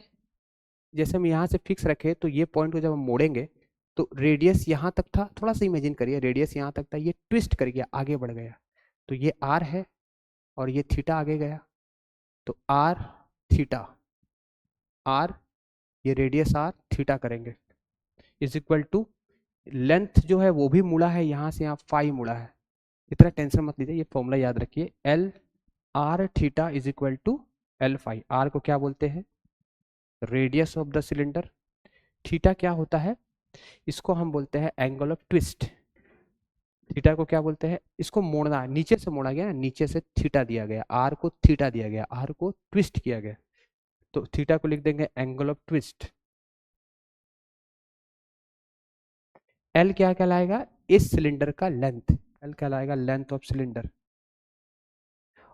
Speaker 1: जैसे हम यहाँ से फिक्स रखे तो ये पॉइंट को जब हम मोड़ेंगे तो रेडियस यहाँ तक था, थोड़ा सा इमेजिन करिए, रेडियस यहाँ तक था, ये ट्विस्ट कर गया, आगे बढ़ गया, तो ये आर है और ये थीटा आगे गया, तो आर थीटा, आर ये रेडियस आर थीटा करेंगे, इज इक्वल टू लेंथ जो है वो भी मुड़ा है, यहाँ से यहाँ फाई मुड़ा है, इतना टेंशन मत लीजिए, ये फॉर्मूला याद रखिए, L R theta is equal to L phi. R को क्या बोलते हैं, radius of the cylinder, theta क्या होता है, इसको हम बोलते हैं एंगल ऑफ ट्विस्ट। थीटा को क्या बोलते हैं, इसको मोड़ना, नीचे से मोड़ा गया, नीचे से थीटा दिया गया, आर को थीटा दिया गया, आर को ट्विस्ट किया गया, तो थीटा को लिख देंगे एंगल ऑफ ट्विस्ट। एल क्या कहलाएगा, इस सिलेंडर का लेंथ, एल कहलाएगा लेंथ ऑफ सिलेंडर।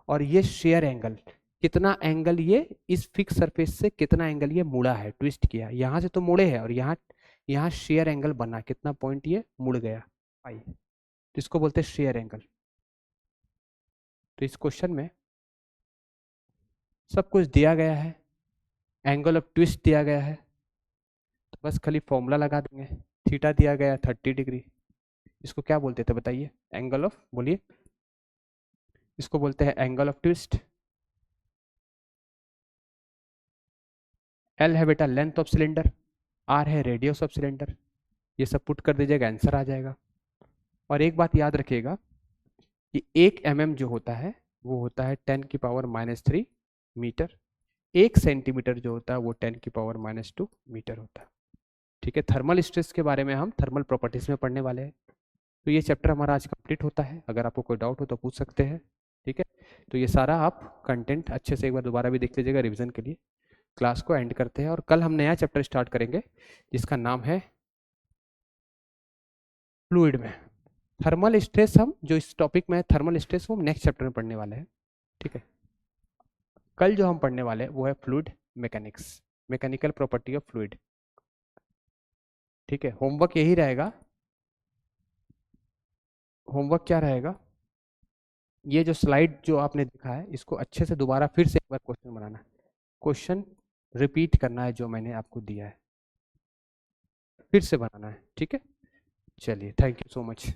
Speaker 1: और ये शेयर एंगल, कितना एंगल ये इस फिक्स सरफेस से कितना एंगल ये मुड़ा है, ट्विस्ट किया, यहां से तो मुड़े है और यहाँ यहाँ शेयर एंगल बना, कितना पॉइंट ये मुड़ गया, पाई, तो इसको बोलते हैं शेयर एंगल। तो इस क्वेश्चन में सब कुछ दिया गया है, एंगल ऑफ ट्विस्ट दिया गया है, तो बस खाली फॉर्मूला लगा देंगे, थीटा दिया गया 30 डिग्री, इसको क्या बोलते थे बताइए, एंगल ऑफ, बोलिए, इसको बोलते हैं एंगल ऑफ ट्विस्ट। L है बेटा लेंथ ऑफ सिलेंडर, R है रेडियस ऑफ सिलेंडर, ये सब पुट कर दीजिएगा, आंसर आ जाएगा। और एक बात याद रखिएगा कि 1 mm जो होता है वो होता है 10⁻³ मीटर, 1 सेंटीमीटर जो होता है वो 10⁻² मीटर होता है। ठीक है, थर्मल स्ट्रेस के बारे में हम थर्मल प्रॉपर्टीज में पढ़ने वाले हैं। तो ये चैप्टर हमारा आज कंप्लीट होता है, अगर आपको कोई डाउट हो तो पूछ सकते हैं। ठीक है, तो ये सारा आप कंटेंट अच्छे से एक बार दोबारा भी देख लीजिएगा रिवीजन के लिए। क्लास को एंड करते हैं और कल हम नया चैप्टर स्टार्ट करेंगे जिसका नाम है फ्लूइड में थर्मल स्ट्रेस। हम जो इस टॉपिक में है थर्मल स्ट्रेस वो हम नेक्स्ट चैप्टर में पढ़ने वाले हैं। ठीक है, कल जो हम पढ़ने वाले हैं वो है fluid mechanics, mechanical property of fluid. ठीक है, होमवर्क यही रहेगा। होमवर्क क्या रहेगा, ये जो स्लाइड जो आपने देखा है इसको अच्छे से दोबारा फिर से एक बार क्वेश्चन बनाना है, क्वेश्चन रिपीट करना है जो मैंने आपको दिया है, फिर से बनाना है। ठीक है, चलिए, थैंक यू सो मच।